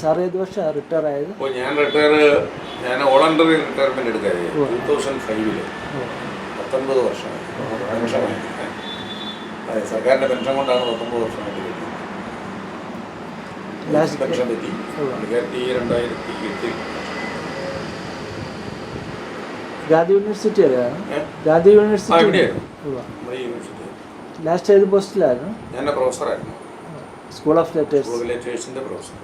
Sir ഏത് വർഷം retire ആയത്? അപ്പോൾ ഞാൻ വോളണ്ടറി റിട്ടയർമെൻറ്റ് എടുക്കാതെ 2005 19 വർഷമായി പെൻഷനായി. അതെ, സർക്കാരിൻ്റെ പെൻഷൻ കൊണ്ടാണ് 19 വർഷമായിട്ട് കിട്ടിയത്. പെൻഷൻ പറ്റി 2008 ഗാന്ധി യൂണിവേഴ്സിറ്റി അറിയാം. ഗാന്ധി യൂണിവേഴ്സിറ്റി ലാസ്റ്റ് ഏത് പോസ്റ്റിലായിരുന്നു? ഞാൻ പ്രൊഫസറായിരുന്നു. സ്കൂൾ ഓഫ് ലെറ്റേഴ്സിൻ്റെ പ്രൊഫസർ.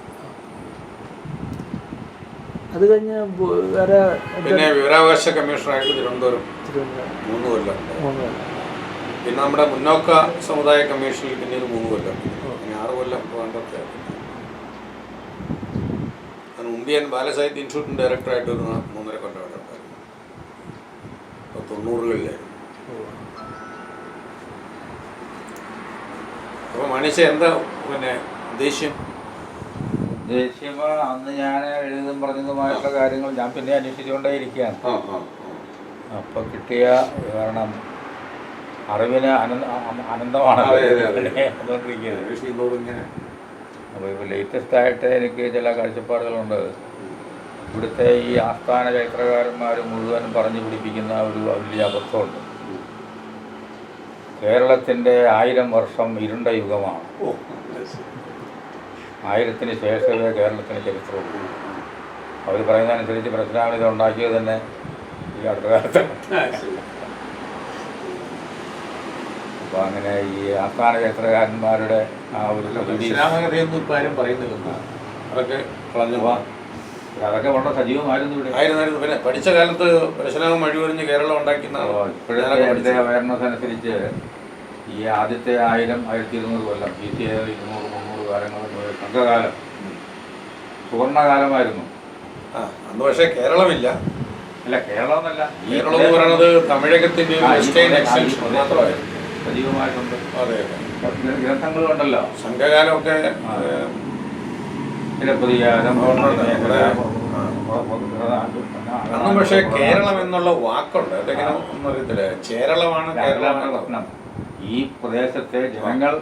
അത് കഴിഞ്ഞ് വേറെ പിന്നെ വിവരാവകാശ കമ്മീഷണറായിട്ട് തിരുവനന്തപുരം 3 കൊല്ലം. പിന്നെ നമ്മുടെ മുന്നോക്ക സമുദായ കമ്മീഷനിൽ പിന്നീട് 3 കൊല്ലം. 6 കൊല്ലം വേണ്ടത്തെ. അതിന് മുമ്പ് ഞാൻ ബാലസാഹിത്യ ഇൻസ്റ്റിറ്റ്യൂട്ടിൻ്റെ ഡയറക്ടറായിട്ട് ഒരു 3.5 കൊല്ലം ഉണ്ടായിരുന്നു. 90-കളിലായിരുന്നു. അപ്പോൾ മനുഷ്യ എന്താ പിന്നെ ദേഷ്യം അന്ന് ഞാൻ എഴുതും പറഞ്ഞതുമായിട്ടുള്ള കാര്യങ്ങൾ ഞാൻ പിന്നെ അന്വേഷിച്ചുകൊണ്ടേ ഇരിക്കുകയാണ്. അപ്പോൾ കിട്ടിയ കാരണം അറിവിന് അനന്തമാണ് അതുകൊണ്ടിരിക്കുന്നത്. അപ്പോൾ ഇപ്പോൾ ലേറ്റസ്റ്റ് ആയിട്ട് എനിക്ക് ചില കാഴ്ചപ്പാടുകളുണ്ട്. ഇവിടുത്തെ ഈ ആസ്ഥാന ചരിത്രകാരന്മാർ മുഴുവൻ പറഞ്ഞു പിടിപ്പിക്കുന്ന ഒരു വലിയ അബദ്ധമുണ്ട്. കേരളത്തിൻ്റെ 1000 വർഷം ഇരുണ്ട യുഗമാണ്. 1000-ന് ശേഷമേ കേരളത്തിന് ചരിത്രമുള്ളൂ. അവർ പറയുന്നതനുസരിച്ച് പരശുരാമൻ ഇത് ഉണ്ടാക്കിയത് തന്നെ ഈ അടുത്ത കാലത്ത്. അപ്പോൾ അങ്ങനെ ഈ ആസ്ഥാന ചരിത്രകാരന്മാരുടെ ആ ഒരു കഥയൊന്നും ഇപ്പം ആരും പറയുന്നില്ല. അതൊക്കെ കളഞ്ഞു പോകാം. അതൊക്കെ വളരെ സജീവമായിരുന്നു ഇവിടെ. ആയിരുന്നു. പിന്നെ പഠിച്ച കാലത്ത് പരശുരാമൻ വഴിയൊരിഞ്ഞ് കേരളം ഉണ്ടാക്കുന്ന ഇപ്പോഴത്തെ എൻ്റെ അവയർനെസ് അനുസരിച്ച് ഈ ആദ്യത്തെ 1000-1200 കൊല്ലം BC 200-300 കാലങ്ങൾ സംഘകാലം സുവർണകാലമായിരുന്നു. അന്ന് പക്ഷേ കേരളമില്ല. അല്ല, കേരളമെന്നല്ല, കേരളം എന്ന് പറയുന്നത് തമിഴകത്തിൻ്റെ മാത്രമായിരുന്നു. സജീവമായിട്ടുണ്ട്. അതെ, ഗ്രന്ഥങ്ങളുണ്ടല്ലോ. സംഘകാലമൊക്കെ അന്നും പക്ഷേ കേരളം എന്നുള്ള വാക്കുണ്ട്. അതെങ്ങനെ ഒന്നും അറിയത്തില്ല. കേരളമാണ് പ്രശ്നം. ഈ പ്രദേശത്തെ ജനങ്ങൾ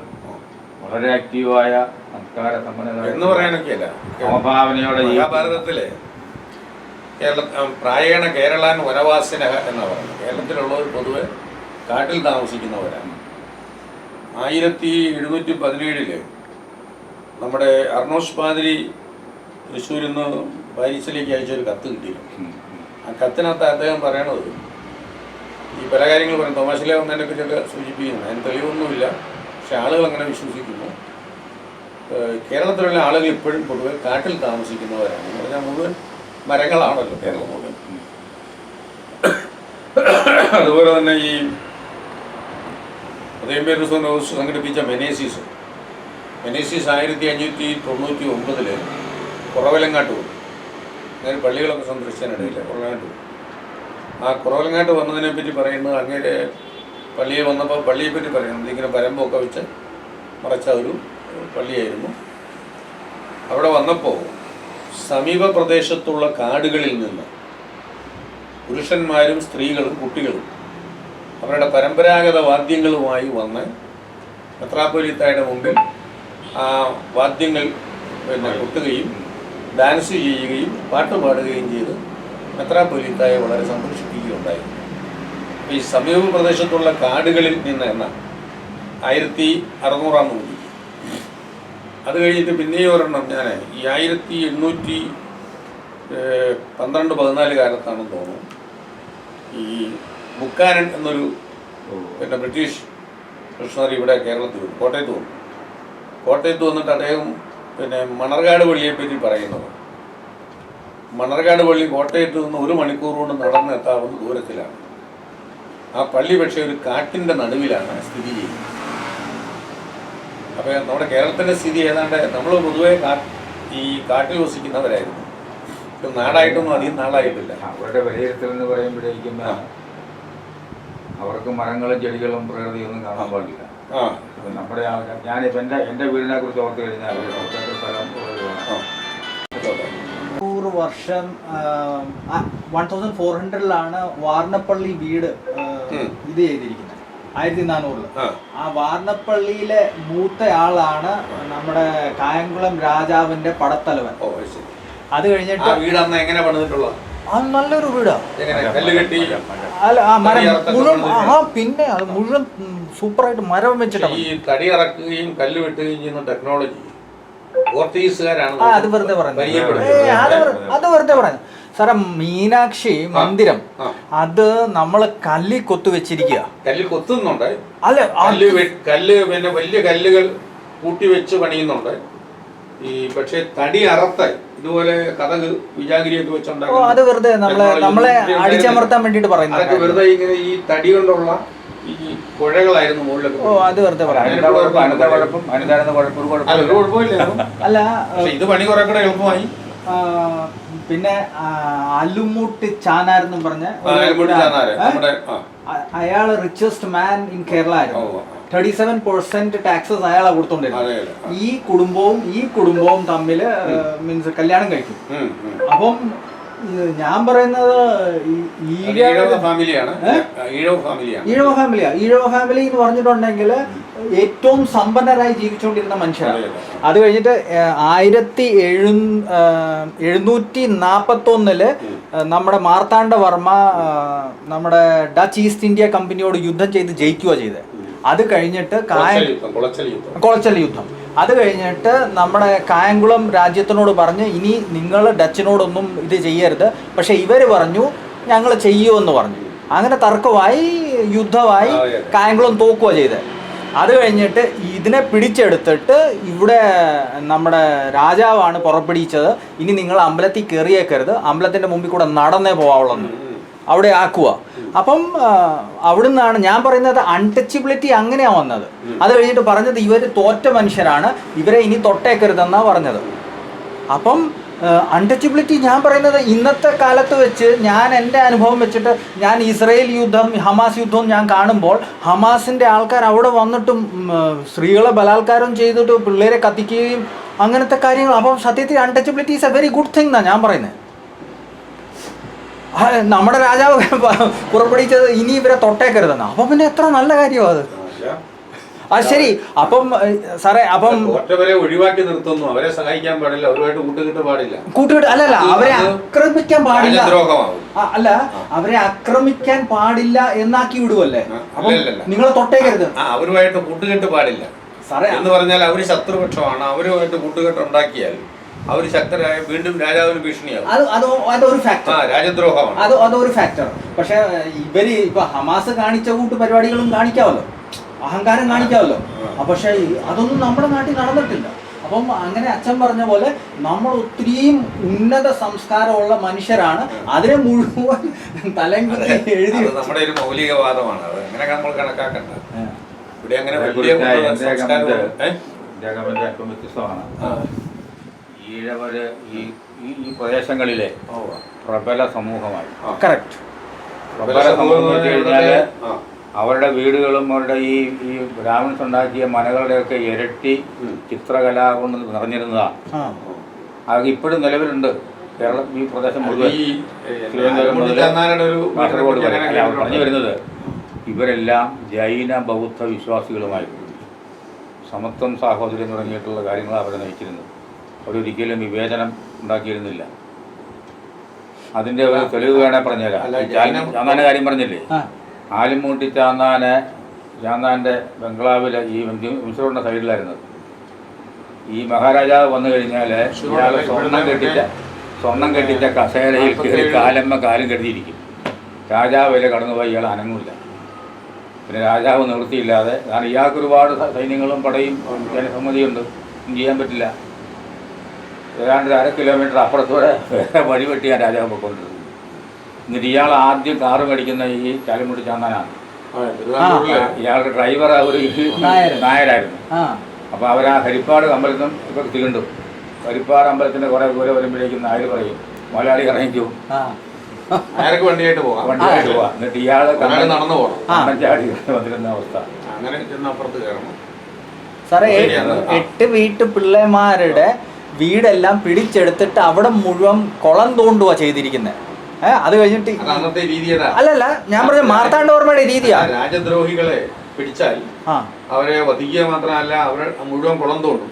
വളരെ ആക്റ്റീവായ സംസ്കാര സമ്പന്നത എന്ന് പറയാനൊക്കെയല്ല. സമഭാവനയോടെ മഹാഭാരതത്തിലെ പ്രായേണ കേരളാൻ വനവാസിന എന്നാ പറയുന്നത്. കേരളത്തിലുള്ളവർ പൊതുവെ കാട്ടിൽ താമസിക്കുന്നവരാണ്. 1717 നമ്മുടെ അർണോസ് പാതിരി തൃശ്ശൂരിൽ നിന്ന് പാരീസിലേക്ക് അയച്ചൊരു കത്ത് കിട്ടിയിരുന്നു. ആ കത്തിനകത്ത് അദ്ദേഹം പറയണത് ഈ പല കാര്യങ്ങൾ പറയും. തോമാശ്ലീഹ വന്നതിനെക്കുറിച്ചൊക്കെ സൂചിപ്പിക്കുന്നു. അതിന് തെളിവൊന്നുമില്ല, പക്ഷെ ആളുകൾ അങ്ങനെ വിശ്വസിക്കുന്നു. കേരളത്തിലുള്ള ആളുകൾ ഇപ്പോഴും പൊതുവെ കാട്ടിൽ താമസിക്കുന്നവരാണ്. എന്ന് പറഞ്ഞാൽ മുഴുവൻ മരങ്ങളാണല്ലോ കേരളം മുഴുവൻ. അതുപോലെ തന്നെ ഈ ഉദയംപേരൂർ സംഘടിപ്പിച്ച മെനേസീസ് 1599 കുറവലങ്ങാട്ട് പോകും. അങ്ങനെ പള്ളികളൊക്കെ സന്ദർശിക്കാനിടയില്ല. കുറവലങ്ങാട്ട് പോകും. ആ കുറവലങ്ങാട്ട് വന്നതിനെ പറ്റി പറയുന്നത് അങ്ങനെ പള്ളിയിൽ വന്നപ്പോൾ പള്ളിയെപ്പറ്റി പറയുന്നത് ഇങ്ങനെ പരമ്പൊക്കെ വെച്ച് മറച്ച ഒരു പള്ളിയായിരുന്നു. അവിടെ വന്നപ്പോൾ സമീപ പ്രദേശത്തുള്ള കാടുകളിൽ നിന്ന് പുരുഷന്മാരും സ്ത്രീകളും കുട്ടികളും അവരുടെ പരമ്പരാഗത വാദ്യങ്ങളുമായി വന്ന് മെത്രാപ്പൊലീത്തായുടെ മുമ്പിൽ ആ വാദ്യങ്ങൾ കൊട്ടുകയും ഡാൻസ് ചെയ്യുകയും പാട്ട് പാടുകയും ചെയ്ത് മെത്രാപ്പൊലീത്തായെ വളരെ സന്തോഷിപ്പിക്കുകയുണ്ടായി. ഈ സമീപ പ്രദേശത്തുള്ള കാടുകളിൽ നിന്ന് എന്ന 1600-ആം നൂറ്റാണ്ടിൽ. അത് കഴിഞ്ഞിട്ട് പിന്നെയും ഒരെണ്ണം ഞാൻ ഈ 1812-14 കാലത്താണെന്ന് തോന്നുന്നു. ഈ ബുക്കാനൻ എന്നൊരു ബ്രിട്ടീഷ് മിഷണറി ഇവിടെ കേരളത്തിൽ വന്നു, കോട്ടയത്ത് വന്നിട്ട് അദ്ദേഹം മണർകാട് പള്ളിയെപ്പറ്റി പറയുന്നത്. മണർകാട് പള്ളി കോട്ടയത്ത് നിന്ന് 1 മണിക്കൂർ കൊണ്ട് നടന്നെത്താവുന്ന ദൂരത്തിലാണ്. ആ പള്ളി പക്ഷേ ഒരു കാട്ടിൻ്റെ നടുവിലാണ് സ്ഥിതി ചെയ്യുന്നത്. അപ്പോൾ നമ്മുടെ കേരളത്തിൻ്റെ സ്ഥിതി ഏതാണ്ട് നമ്മൾ പൊതുവേ ഈ കാട്ടിൽ വസിക്കുന്നവരായിരുന്നു. നാടായിട്ടൊന്നും അധികം നാളായിട്ടില്ല. അവരുടെ വിലയിരുത്തൽ എന്ന് പറയുമ്പോഴേക്കും അവർക്ക് മരങ്ങളും ചെടികളും പ്രകൃതിയൊന്നും കാണാൻ പാടില്ല. നമ്മുടെ ആൾക്കാർ ഞാനിപ്പോൾ എൻ്റെ വീടിനെ കുറിച്ച് ഓർത്ത് കഴിഞ്ഞാൽ സ്ഥലം 100 വർഷം 1400-ലാണ് വാർണപ്പള്ളി വീട് ഇത് ചെയ്തിരിക്കുന്നത്. 1400-ൽ. ആ വാർണപ്പള്ളിയിലെ മൂത്ത ആളാണ് നമ്മുടെ കായംകുളം രാജാവിന്റെ പടത്തലവൻ. അത് കഴിഞ്ഞിട്ട് ആ വീട് അന്ന് എങ്ങനെ പണിതിട്ടുള്ളത്? അത് നല്ലൊരു വീടാ. എങ്ങനെ കല്ല് കെട്ടി? അല്ല, ആ മരം മുഴുവൻ, പിന്നെ അത് മുഴുവൻ സൂപ്പറായിട്ട് മരം വെച്ചിട്ടാണ്. ഈ തടി ഇറക്കുകയും കല്ല് വെട്ടുകയും ചെയ്യുന്ന ടെക്നോളജി പോർച്ചുഗീസുകാരാണ് അത് വെറുതെ പറഞ്ഞു. അത് വെറുതെ പറഞ്ഞു സാറേ. മീനാക്ഷി മന്ദിരം അത് നമ്മള് കല്ലിൽ കൊത്തു വെച്ചിരിക്കുക. കല്ലിൽ കൊത്തുന്നുണ്ട്. അല്ല, കല്ല് പിന്നെ വലിയ കല്ലുകൾ കൂട്ടി വെച്ച് പണിയുന്നുണ്ട്. ഈ പക്ഷെ തടി അറത്ത ഇതുപോലെ കഥക് വിജാഗിരിയൊക്കെ വെച്ചുണ്ടാകും. അത് വെറുതെ നമ്മളെ അടിച്ചമർത്താൻ വേണ്ടിട്ട് പറയുന്നത്. അതൊക്കെ വെറുതെ ഇങ്ങനെ ഈ തടി കൊണ്ടുള്ള ഈ കുഴകളായിരുന്നു മുകളിലൊക്കെ. അത് വെറുതെ അല്ല, ഇത് പണി കുറെ കൂടെ എളുപ്പമായി. പിന്നെ അലുമൂട്ട് ചാനാരെന്നും പറഞ്ഞ അയാള് റിച്ചസ്റ്റ് മാൻ ഇൻ കേരള ആയിരുന്നു. 37% ടാക്സസ് അയാളാ കൊടുത്തോണ്ടിരുന്നത്. ഈ കുടുംബവും തമ്മിൽ മീൻസ് കല്യാണം കഴിക്കും. അപ്പം ഞാൻ പറയുന്നത് ഈഴവ ഫാമിലിയാ. ഈഴവ ഫാമിലി എന്ന് പറഞ്ഞിട്ടുണ്ടെങ്കിൽ ഏറ്റവും സമ്പന്നരായി ജീവിച്ചുകൊണ്ടിരുന്ന മനുഷ്യരാണ്. അത് കഴിഞ്ഞിട്ട് 1741 നമ്മുടെ മാർത്താണ്ഡവർമ്മ നമ്മുടെ ഡച്ച് ഈസ്റ്റ് ഇന്ത്യ കമ്പനിയോട് യുദ്ധം ചെയ്ത് ജയിക്കുക ചെയ്തത്. അത് കഴിഞ്ഞിട്ട് കുളച്ചൽ യുദ്ധം. അത് കഴിഞ്ഞിട്ട് നമ്മുടെ കായംകുളം രാജ്യത്തിനോട് പറഞ്ഞ് ഇനി നിങ്ങൾ ഡച്ചിനോടൊന്നും ഇത് ചെയ്യരുത്. പക്ഷെ ഇവർ പറഞ്ഞു ഞങ്ങൾ ചെയ്യുമെന്ന് പറഞ്ഞു. അങ്ങനെ തർക്കമായി, യുദ്ധമായി, കായംകുളം തോക്കുക ചെയ്തത്. അത് കഴിഞ്ഞിട്ട് ഇതിനെ പിടിച്ചെടുത്തിട്ട് ഇവിടെ നമ്മുടെ രാജാവാണ് പുറപ്പെടുവിച്ചത്. ഇനി നിങ്ങൾ അമ്പലത്തിൽ കയറിയേക്കരുത്, അമ്പലത്തിൻ്റെ മുമ്പിൽ കൂടെ നടന്നേ പോവാവുള്ളൂ, അവിടെ ആക്കുക. അപ്പം അവിടുന്നാണ് ഞാൻ പറയുന്നത് അൺടച്ചബിലിറ്റി അങ്ങനെയാണ് വന്നത്. അത് കഴിഞ്ഞിട്ട് പറഞ്ഞത് ഇവർ തോറ്റ മനുഷ്യരാണ്, ഇവരെ ഇനി തൊട്ടേക്കരുതെന്നാണ് പറഞ്ഞത്. അപ്പം അൺടച്ചബിലിറ്റി ഞാൻ പറയുന്നത് ഇന്നത്തെ കാലത്ത് വെച്ച് ഞാൻ എൻ്റെ അനുഭവം വെച്ചിട്ട് ഞാൻ ഇസ്രയേൽ യുദ്ധം ഹമാസ് യുദ്ധവും ഞാൻ കാണുമ്പോൾ ഹമാസിൻ്റെ ആൾക്കാർ അവിടെ വന്നിട്ടും സ്ത്രീകളെ ബലാത്കാരം ചെയ്തിട്ട് പിള്ളേരെ കത്തിക്കുകയും അങ്ങനത്തെ കാര്യങ്ങൾ. അപ്പം സത്യത്തിൽ untouchability is A very good thing എന്നാണ് ഞാൻ പറയുന്നത്. നമ്മുടെ രാജാവ് പുറപ്പെടുവിച്ചത് ഇനി ഇവരെ തൊട്ടേക്കരുതെന്നാ. അപ്പം പിന്നെ എത്ര നല്ല കാര്യമാണ് അത്. ശരി, അപ്പം സാറേ, അപ്പം ഒഴിവാക്കി നിർത്തുന്നു, അവരെ സഹായിക്കാൻ പാടില്ല, അവരുമായിട്ട് കൂട്ടുകെട്ട് പാടില്ല. അല്ലല്ല, അവരെ ആക്രമിക്കാൻ പാടില്ല. അല്ല, അവരെ ആക്രമിക്കാൻ പാടില്ല എന്നാക്കി വിടുവല്ലേ. നിങ്ങളെ തൊട്ടേക്കരുത്, അവരുമായിട്ട് കൂട്ടുകെട്ട് പാടില്ല സാറേ എന്ന് പറഞ്ഞാൽ അവര് ശത്രുപക്ഷമാണ്. അവരുമായിട്ട് കൂട്ടുകെട്ട് ഉണ്ടാക്കിയാൽ അവർ ശക്തരായ വീണ്ടും രാജാവിന് ഭീഷണിയാകും. അതൊരു ഫാക്ടർ, രാജ്യദ്രോഹമാണ്. അതൊരു ഫാക്ടർ. പക്ഷെ ഇവര് ഇപ്പൊ ഹമാസ് കാണിച്ച കൂട്ട് പരിപാടികളും കാണിക്കാമല്ലോ, അഹങ്കാരം കാണിക്കാമല്ലോ. പക്ഷെ അതൊന്നും നമ്മുടെ നാട്ടിൽ നടന്നിട്ടില്ല. അപ്പം അങ്ങനെ അച്ഛൻ പറഞ്ഞ പോലെ നമ്മൾ ഒത്തിരിയും ഉന്നത സംസ്കാരമുള്ള മനുഷ്യരാണ്. അതിനെ മുഴുവൻ തലങ്കുത്തി എഴുതി നമ്മുടെ ഒരു മൗലികവാദമാണ്. അത് അങ്ങനെ നമ്മൾ കണക്കാക്കണ്ട. ഇവിടെ അങ്ങനെ വ്യത്യസ്തമാണ്. ഈഴവര് ഈ പ്രദേശങ്ങളിലെ പ്രബല സമൂഹമായി. കറക്റ്റ്. പ്രബല സമൂഹം എന്ന് വെച്ച് കഴിഞ്ഞാല് അവരുടെ വീടുകളും അവരുടെ ഈ ബ്രാഹ്മിൻസ് ഉണ്ടാക്കിയ മനകളുടെയൊക്കെ ഇരട്ടി ചിത്രകല കൊണ്ട് നിറഞ്ഞിരുന്നതാണ്. അത് ഇപ്പോഴും നിലവിലുണ്ട്. കേരളം ഈ പ്രദേശം മുഴുവൻ, തിരുവനന്തപുരം മുതൽ കാസർഗോഡ് വരെ. പറഞ്ഞു വരുന്നത് ഇവരെല്ലാം ജൈന ബൗദ്ധ വിശ്വാസികളുമായിരുന്നു. സമത്വം, സാഹോദര്യം തുടങ്ങിയിട്ടുള്ള കാര്യങ്ങൾ അവരെ നയിച്ചിരുന്നത്. അവരൊരിക്കലും വിവേചനം ഉണ്ടാക്കിയിരുന്നില്ല. അതിൻ്റെ ഒരു തെളിവ് വേണേൽ പറഞ്ഞുതരാം. ചാന്നാൻ്റെ കാര്യം പറഞ്ഞില്ലേ, ആലിമൂട്ടി ചാന്നാൻ്റെ ബംഗ്ലാവിലെ ഈ മിശ്രയുടെ സൈഡിലായിരുന്നത്. ഈ മഹാരാജാവ് വന്നു കഴിഞ്ഞാൽ ഇയാൾ സ്വർണം കെട്ടിച്ച കസേരയിൽ കയറി കാലും കെട്ടിയിരിക്കും. രാജാവിലെ കടന്നുപോയി ഇയാൾ അനങ്ങില്ല. പിന്നെ രാജാവ് നിവൃത്തിയില്ലാതെ, കാരണം ഇയാൾക്ക് ഒരുപാട് സൈന്യങ്ങളും പടയും ജനസമ്മതിയുണ്ട്, ഒന്നും ചെയ്യാൻ പറ്റില്ല. ഏതാണ്ട് 1/2 കിലോമീറ്റർ അപ്പുറത്തൂടെ വഴി വെട്ടിയാണ് രാജാവ് പൊയ്ക്കൊണ്ടിരുന്നത്. എന്നിട്ട് ഇയാൾ ആദ്യം കാറ് മേടിക്കുന്ന ഈ ചാലിമുട്ടി ചാന്നാനാണ്. ഇയാളുടെ ഡ്രൈവർ ഒരു നായരായിരുന്നു. അപ്പോൾ അവർ ആ ഹരിപ്പാട് അമ്പലത്തിനും ഇപ്പോൾ തികണ്ടും. ഹരിപ്പാട് അമ്പലത്തിൻ്റെ കുറേ ദൂരെ വരുമ്പോഴേക്കും നായർ പറയും മലയാളി ഇറങ്ങിക്കൂ, വണ്ടിയായിട്ട് പോവാം. എന്നിട്ട് ഇയാൾ നടന്നു പോകണം, ചാടി വന്നിരുന്ന അവസ്ഥ. അങ്ങനെ ചെന്നപ്പുറത്ത് കയറണം. സാറേ, 8 വീട്ടു പിള്ളേമാരുടെ വീടെല്ലാം പിടിച്ചെടുത്തിട്ട് അവിടെ മുഴുവൻ കുളം തോണ്ടുക ചെയ്തിരിക്കുന്നത്. അത് കഴിഞ്ഞിട്ട് അന്നത്തെ രീതി അല്ലല്ല, ഞാൻ പറഞ്ഞ മാർത്താണ്ഡവർമ്മയുടെ രീതിയാ. രാജദ്രോഹികളെ പിടിച്ചാൽ അവരെ വധിക്കുക മാത്രമല്ല, അവരെ മുഴുവൻ കുളം തോണ്ടും.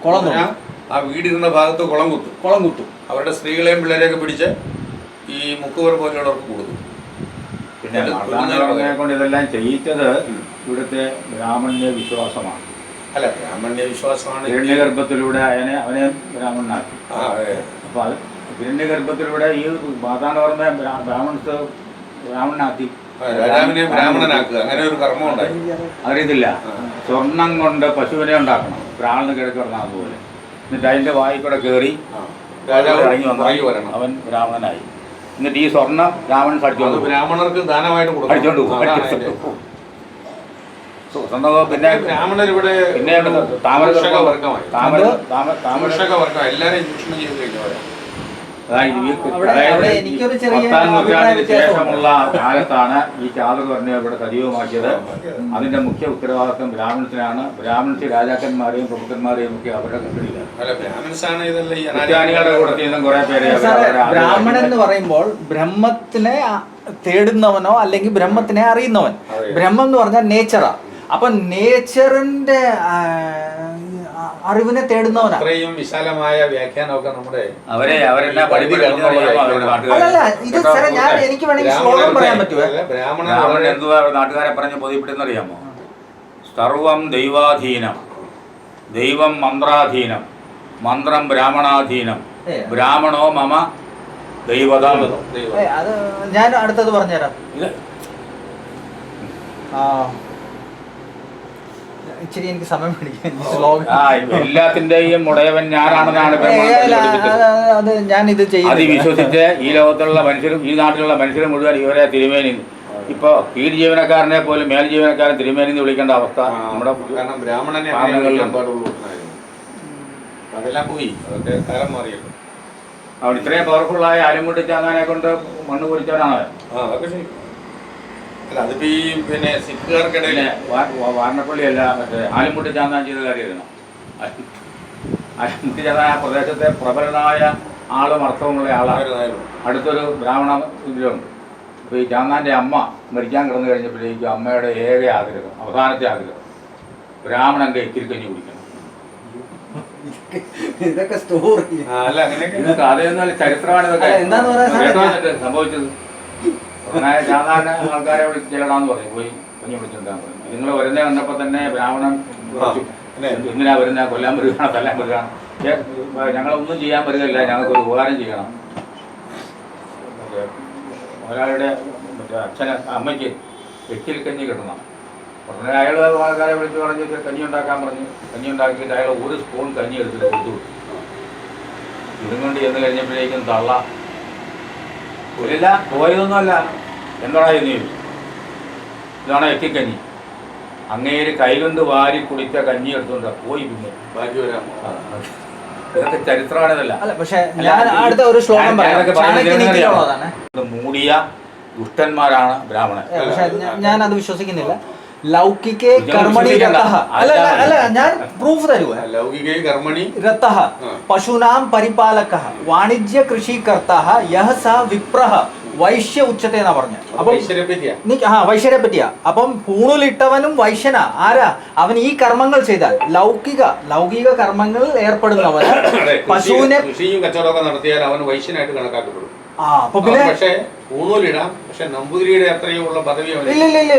ആ വീടിരുന്ന ഭാഗത്ത് കുളം കുത്തും. അവരുടെ സ്ത്രീകളെയും പിള്ളേരെയൊക്കെ പിടിച്ച് ഈ മുക്കുവർ പോലെയുള്ളവർക്ക് കൊടുക്കും. പിന്നെ മാർത്താണ്ഡവർമ്മയെ കൊണ്ട് ഇതെല്ലാം ചെയ്യിച്ചത് ഇവിടുത്തെ ബ്രാഹ്മണ്യ വിശ്വാസമാണ്. അല്ല, ബ്രാഹ്മണ്യ വിശ്വാസമാണ്. ഹിരണ്യഗർഭത്തിലൂടെ അവനെ ബ്രാഹ്മണനാക്കി. അപ്പോൾ അത് ഹിരണ്യഗർഭത്തിലൂടെ ഈ മാർത്താണ്ഡവർമ്മയെ ബ്രാഹ്മണനാക്കി. രാജാവിനെ ബ്രാഹ്മണനാക്കുക, അങ്ങനെ ഒരു കർമ്മം ഉണ്ടായി. അറിയത്തില്ല. സ്വർണം കൊണ്ട് പശുവിനെ ഉണ്ടാക്കണം, ഒരാളിന് കിടക്കി പറഞ്ഞാൽ അതുപോലെ. എന്നിട്ട് അതിൻ്റെ വായിൽ കൂടെ കയറി രാജാവ് ഇറങ്ങി വരണം, അവൻ ബ്രാഹ്മണനായി. എന്നിട്ട് ഈ സ്വർണം രാവണൻ അടിച്ചോണ്ട് ബ്രാഹ്മണർക്ക് ദാനമായിട്ട് അടിച്ചോണ്ട് പോകും. പിന്നെ ബ്രാഹ്മണർ ഇവിടെ പിന്നെ വർഗമായി എല്ലാവരെയും ചൂഷണം ചെയ്ത് കഴിഞ്ഞവരാ. ശേഷമുള്ള കാലത്താണ് ഈ ചാതുർവർണ്ണ ഇവിടെ സജീവമാക്കിയത്. അതിന്റെ മുഖ്യ ഉത്തരവാദിത്വം ബ്രാഹ്മണത്തിനാണ്. ബ്രാഹ്മണത്തിൽ രാജാക്കന്മാരെയും പ്രഭുക്കന്മാരെയും ഒക്കെ അവരുടെ കസ്റ്റഡിയിലാണ്. ക്രിസ്ത്യാനികളുടെ കൂടെ നിന്നും കുറെ പേരെ ബ്രാഹ്മണൻ എന്ന് പറയുമ്പോൾ ബ്രഹ്മത്തിനെ തേടുന്നവനോ അല്ലെങ്കിൽ ബ്രഹ്മത്തിനെ അറിയുന്നവൻ. ബ്രഹ്മം എന്ന് പറഞ്ഞാൽ നേച്ചറാ. അപ്പൊ നേച്ചറിന്റെ അറിവിനെ തേടുന്നവനാണ്. അത്രയും വിശാലമായ വ്യാഖ്യാനമൊക്കെ നമ്മുടെ അല്ലല്ല, ഇത് ഞാൻ എനിക്ക് വേണമെങ്കിൽ ശ്ലോകം പറയാൻ പറ്റുമോ? ബ്രാഹ്മണൻ എന്തുവാ നാട്ടുകാരെ പറഞ്ഞ് ബോധ്യപ്പെടുന്നറിയാമോ? സർവം ദൈവാധീനം, ദൈവം മന്ത്രാധീനം, മന്ത്രം ബ്രാഹ്മണാധീനം, ബ്രാഹ്മണോ മമ ദൈവതം. അത് ഞാൻ അടുത്തത് പറഞ്ഞുതരാം. ഇച്ചിരി എനിക്ക് സമയം പിടിക്കും. എല്ലാത്തിന്റെയും ഉടയവൻ ഞാനാണെന്നാണ് അത് ഞാൻ ഇത് അത് വിശ്വസിച്ച് ഈ ലോകത്തുള്ള മനുഷ്യരും ഈ നാട്ടിലുള്ള മനുഷ്യരും മുഴുവൻ ഇവരെ തിരുമേനി. ഇപ്പൊ കീഴ് ജീവനക്കാരനെ പോലും മേൽ ജീവനക്കാരൻ തിരുമേനി എന്ന് വിളിക്കേണ്ട അവസ്ഥ നമ്മുടെ ബ്രാഹ്മണനെ അതെല്ലാം പോയി. അതൊക്കെ കാലം മാറിയല്ലോ. അവൻ ഇത്രയും പവർഫുള്ളായ ആലുംകുട്ടി ചാന്നാനെ കൊണ്ട് മണ്ണ് പൊരിച്ചവനാണ്. അതൊക്കെ ശരി. അല്ല, അതിപ്പോ ഈ പിന്നെ സിഖുകാർക്കിടയിൽ വാരണപ്പള്ളിയല്ല, മറ്റേ ആലുംകുട്ടി ചാന്നാൻ ചെയ്ത കാര്യമായിരുന്നു. ആലുംകുട്ടി ചാന്നാൻ ആ പ്രദേശത്തെ പ്രബലനായ ആളും അർത്ഥമുള്ള ആളാണ്. അടുത്തൊരു ബ്രാഹ്മണ ഇതിലുണ്ട്. അപ്പോൾ ഈ ചാന്നാൻ്റെ അമ്മ മരിക്കാൻ കിടന്നു കഴിഞ്ഞപ്പോഴേക്കും അമ്മയുടെ ഏക ആഗ്രഹം, അവസാനത്തെ ആഗ്രഹം, ബ്രാഹ്മണന്റെ ഇത്തിരിക്കഞ്ഞി കുടിക്കണം. ഇതൊക്കെ സ്റ്റോറി അതൊന്നും ചരിത്രമാണ്. ഇതൊക്കെ സംഭവിച്ചത്. സാധാരണ ആൾക്കാരെ ചെല്ലടാന്ന് പറയും, പോയി കഞ്ഞി വിളിച്ചിട്ടുണ്ടാകും പറയും. നിങ്ങൾ വരുന്ന കണ്ടപ്പോൾ തന്നെ ബ്രാഹ്മണൻ എന്തിനാ വരുന്ന, കൊല്ലാൻ വരികയാണ്, തല്ലാൻ വരികയാണ്, ഞങ്ങളൊന്നും ചെയ്യാൻ വരികയില്ല, ഞങ്ങൾക്കൊരു ഉപകാരം ചെയ്യണം. ഒരാളുടെ മറ്റേ അച്ഛന് അമ്മയ്ക്ക് വെക്കിൽ കഞ്ഞി കിട്ടണം. ഉടനെ അയാൾ ആൾക്കാരെ വിളിച്ച് പറഞ്ഞ് കഞ്ഞി ഉണ്ടാക്കാൻ പറഞ്ഞു. കഞ്ഞി ഉണ്ടാക്കിയിട്ട് അയാൾ ഒരു സ്പൂൺ കഞ്ഞി എടുത്തിട്ട് കൊടുത്തു. ഇതും കൊണ്ട് ചെന്ന് കഴിഞ്ഞപ്പോഴേക്കും തള്ള ഇല്ല, പോയതൊന്നുമല്ല, എന്താണോ എന്ന് ചോദിച്ചു. ഇതാണ് എത്തിക്കഞ്ഞി. അങ്ങേര് കൈകൊണ്ട് വാരി കുടിച്ച കഞ്ഞി എടുത്തുകൊണ്ട് പോയി. പിന്നെ ബാക്കി വരാം. ഇതൊക്കെ ചരിത്രമാണിതല്ല. മൂടിയ ദുഷ്ടന്മാരാണ് ബ്രാഹ്മണൻ. ഞാൻ അത് വിശ്വസിക്കുന്നില്ല. ലൗകികേ കർമ്മണി രതഃ. അല്ല ഞാൻ പ്രൂഫ് തരുവാ. ലൗകികേ കർമ്മണി രതഃ പശൂനാം പരിപാലകഃ വാണിജ്യ കൃഷികർത്താഃ യഹ സ വിപ്രഃ വൈശ്യ ഉച്ചത്തെ എന്നാ പറഞ്ഞ. അപ്പം വൈശ്യരെ പറ്റിയാ. അപ്പം പൂണൂലിട്ടവനും വൈശ്യനാ. ആരാ? അവൻ ഈ കർമ്മങ്ങൾ ചെയ്താൽ ലൗകിക കർമ്മങ്ങളിൽ ഏർപ്പെടുന്നവന് പശുവിനെ കൃഷിയും കച്ചവടമൊക്കെ നടത്തിയാൽ അവൻ വൈശ്യനായിട്ട് കണക്കാക്കപ്പെടും. പക്ഷേ ഊന്നൂലിടാം, പക്ഷെ നമ്പൂതിരിയുടെ അത്രയുള്ള പദവി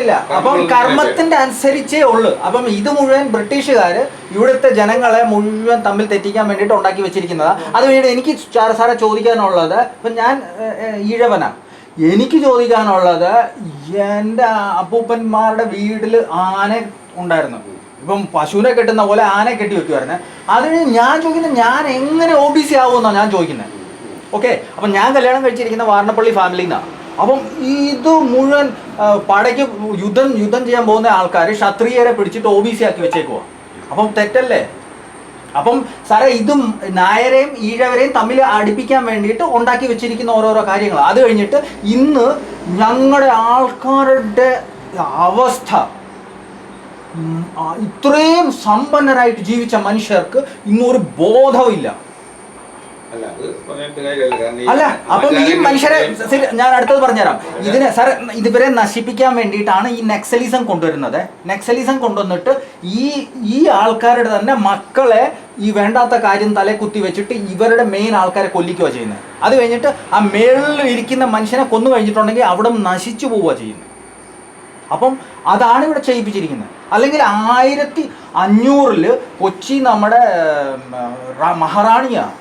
ഇല്ല. അപ്പം കർമ്മത്തിന്റെ അനുസരിച്ചേ ഉള്ളു. അപ്പം ഇത് മുഴുവൻ ബ്രിട്ടീഷുകാര് ഇവിടുത്തെ ജനങ്ങളെ മുഴുവൻ തമ്മിൽ തെറ്റിക്കാൻ വേണ്ടിയിട്ട് ഉണ്ടാക്കി വെച്ചിരിക്കുന്നതാ. അത് വേണ്ടി എനിക്ക് സാറെ ചോദിക്കാനുള്ളത്, ഇപ്പം ഞാൻ ഈഴവനാ, എനിക്ക് ചോദിക്കാനുള്ളത്, എൻ്റെ അപ്പൂപ്പന്മാരുടെ വീട്ടിൽ ആന ഉണ്ടായിരുന്നു. ഇപ്പം പശുവിനെ കെട്ടുന്ന പോലെ ആനയെ കെട്ടി വെക്കുമായിരുന്നു. അതിന് ഞാൻ ചോദിക്കുന്നത്, ഞാൻ എങ്ങനെ OBC ആവുമെന്നാണ് ഞാൻ ചോദിക്കുന്നത്. ഓക്കെ, അപ്പം ഞാൻ കല്യാണം കഴിച്ചിരിക്കുന്ന വാരണപ്പള്ളി ഫാമിലിയിൽ നിന്നാണ്. അപ്പം ഇത് മുഴുവൻ പടയ്ക്ക് യുദ്ധം ചെയ്യാൻ പോകുന്ന ആൾക്കാർ ക്ഷത്രിയരെ പിടിച്ചിട്ട് OBC ആക്കി വെച്ചേക്കുവാ. അപ്പം തെറ്റല്ലേ? അപ്പം സാറേ, ഇതും നായരെയും ഈഴവരെയും തമ്മിൽ അടുപ്പിക്കാൻ വേണ്ടിയിട്ട് ഉണ്ടാക്കി വെച്ചിരിക്കുന്ന ഓരോരോ കാര്യങ്ങൾ. അത് കഴിഞ്ഞിട്ട് ഇന്ന് ഞങ്ങളുടെ ആൾക്കാരുടെ അവസ്ഥ, ഇത്രയും സമ്പന്നരായിട്ട് ജീവിച്ച മനുഷ്യർക്ക് ഇന്നൊരു ബോധമില്ല. അല്ല, അപ്പം ഈ മനുഷ്യരെ ഞാൻ അടുത്തത് പറഞ്ഞുതരാം. ഇവരെ നശിപ്പിക്കാൻ വേണ്ടിയിട്ടാണ് ഈ നക്സലിസം കൊണ്ടുവരുന്നത്. നക്സലിസം കൊണ്ടുവന്നിട്ട് ഈ ആൾക്കാരുടെ തന്നെ മക്കളെ ഈ വേണ്ടാത്ത കാര്യം തലേ കുത്തി വെച്ചിട്ട് ഇവരുടെ മെയിൻ ആൾക്കാരെ കൊല്ലിക്കുക ചെയ്യുന്നത്. അത് കഴിഞ്ഞിട്ട് ആ മേളിൽ ഇരിക്കുന്ന മനുഷ്യനെ കൊന്നു കഴിഞ്ഞിട്ടുണ്ടെങ്കിൽ അവിടെ നശിച്ചു പോവുക ചെയ്യുന്നത്. അപ്പം അതാണ് ഇവിടെ ചെയ്യിപ്പിച്ചിരിക്കുന്നത്. അല്ലെങ്കിൽ 1500 കൊച്ചി നമ്മുടെ മഹാറാണിയാണ്,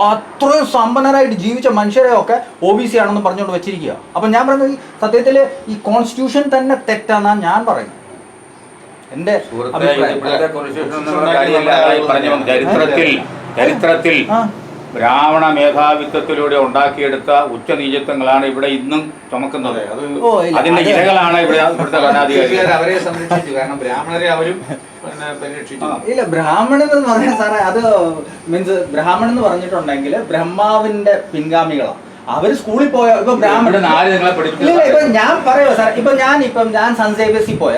അത്രയും സമ്പന്നരായിട്ട് ജീവിച്ച മനുഷ്യരെയൊക്കെ OBC ആണെന്ന് പറഞ്ഞുകൊണ്ട് വെച്ചിരിക്കുക. അപ്പം ഞാൻ പറയുന്നത് ഈ സത്യത്തിൽ ഈ കോൺസ്റ്റിറ്റ്യൂഷൻ തന്നെ തെറ്റാന്നാണ് ഞാൻ പറയുന്നത്. എൻ്റെ ചരിത്രത്തിൽ ബ്രാഹ്മണ മേധാവിത്വത്തിലൂടെ ഉണ്ടാക്കിയെടുത്ത ഉച്ചനീചത്വങ്ങളാണ് ഇവിടെ ഇന്നും ചുമക്കുന്നത്. അതിന്റെ ഇരകളാണ് ഇവിടുത്തെ ഭരണാധികാരികൾ. അവരെ സംരക്ഷിച്ചു. കാരണം ബ്രാഹ്മണരെ അവരും പരിരക്ഷിച്ചു. ഇല്ല, ബ്രാഹ്മണൻ എന്ന് പറയാൻ സാറേ അത് മീൻസ് ബ്രാഹ്മണൻ എന്ന് പറഞ്ഞിട്ടുണ്ടെങ്കിൽ ബ്രഹ്മാവിന്റെ പിൻഗാമികളാണ്. അവര് സ്കൂളിൽ പോയ ഇപ്പൊ ബ്രാഹ്മണൻ ഇല്ല. ഇപ്പൊ ഞാൻ പറയുമോ സാർ, ഞാൻ സെന്റ് സേവിയേഴ്സിൽ പോയ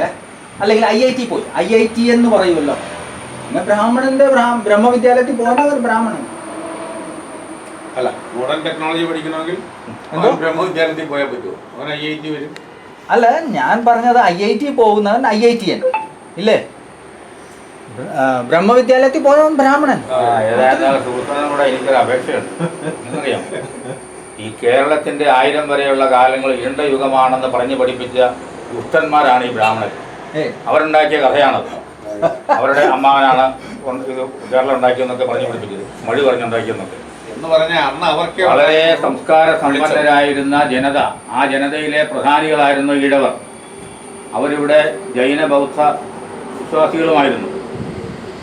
അല്ലെങ്കിൽ IIT പോയി, IIT എന്ന് പറയുമല്ലോ, പിന്നെ ബ്രാഹ്മണന്റെ ബ്രഹ്മവിദ്യാലയത്തിൽ പോകുന്ന ഒരു ബ്രാഹ്മണൻ അല്ല. മോഡേൺ ടെക്നോളജി പഠിക്കണമെങ്കിൽ ബ്രഹ്മവിദ്യാലയത്തിൽ പോയാൽ പറ്റുമോ? അവൻ IIT വരും. അല്ല, ഞാൻ പറഞ്ഞത് IIT പോകുന്നവൻ IITN ഇല്ലേ, ബ്രഹ്മവിദ്യാലയത്തിൽ പോയവൻ ബ്രാഹ്മണൻ. സുഹൃത്തുക്കളോട് എനിക്കൊരു അപേക്ഷയുണ്ട്. നിങ്ങൾക്കറിയാം, ഈ കേരളത്തിന്റെ 1000 വരെയുള്ള കാലങ്ങൾ ഇരുണ്ട യുഗമാണെന്ന് പറഞ്ഞു പഠിപ്പിച്ച ദുഷ്ടന്മാരാണ് ഈ ബ്രാഹ്മണർ. അവരുണ്ടാക്കിയ കഥയാണത്. അവരുടെ അമ്മാവനാണ് ഇത് കേരളം ഉണ്ടാക്കിയെന്നൊക്കെ പറഞ്ഞു പഠിപ്പിച്ചത്, മൊഴി പറഞ്ഞുണ്ടാക്കിയെന്നൊക്കെ എന്ന് പറഞ്ഞാൽ അന്ന് അവർക്ക് വളരെ സംസ്കാര സമ്പന്നരായിരുന്ന ജനത, ആ ജനതയിലെ പ്രധാനികളായിരുന്നു ഈഴവർ. അവരിവിടെ ജൈന ബൗദ്ധ വിശ്വാസികളുമായിരുന്നു.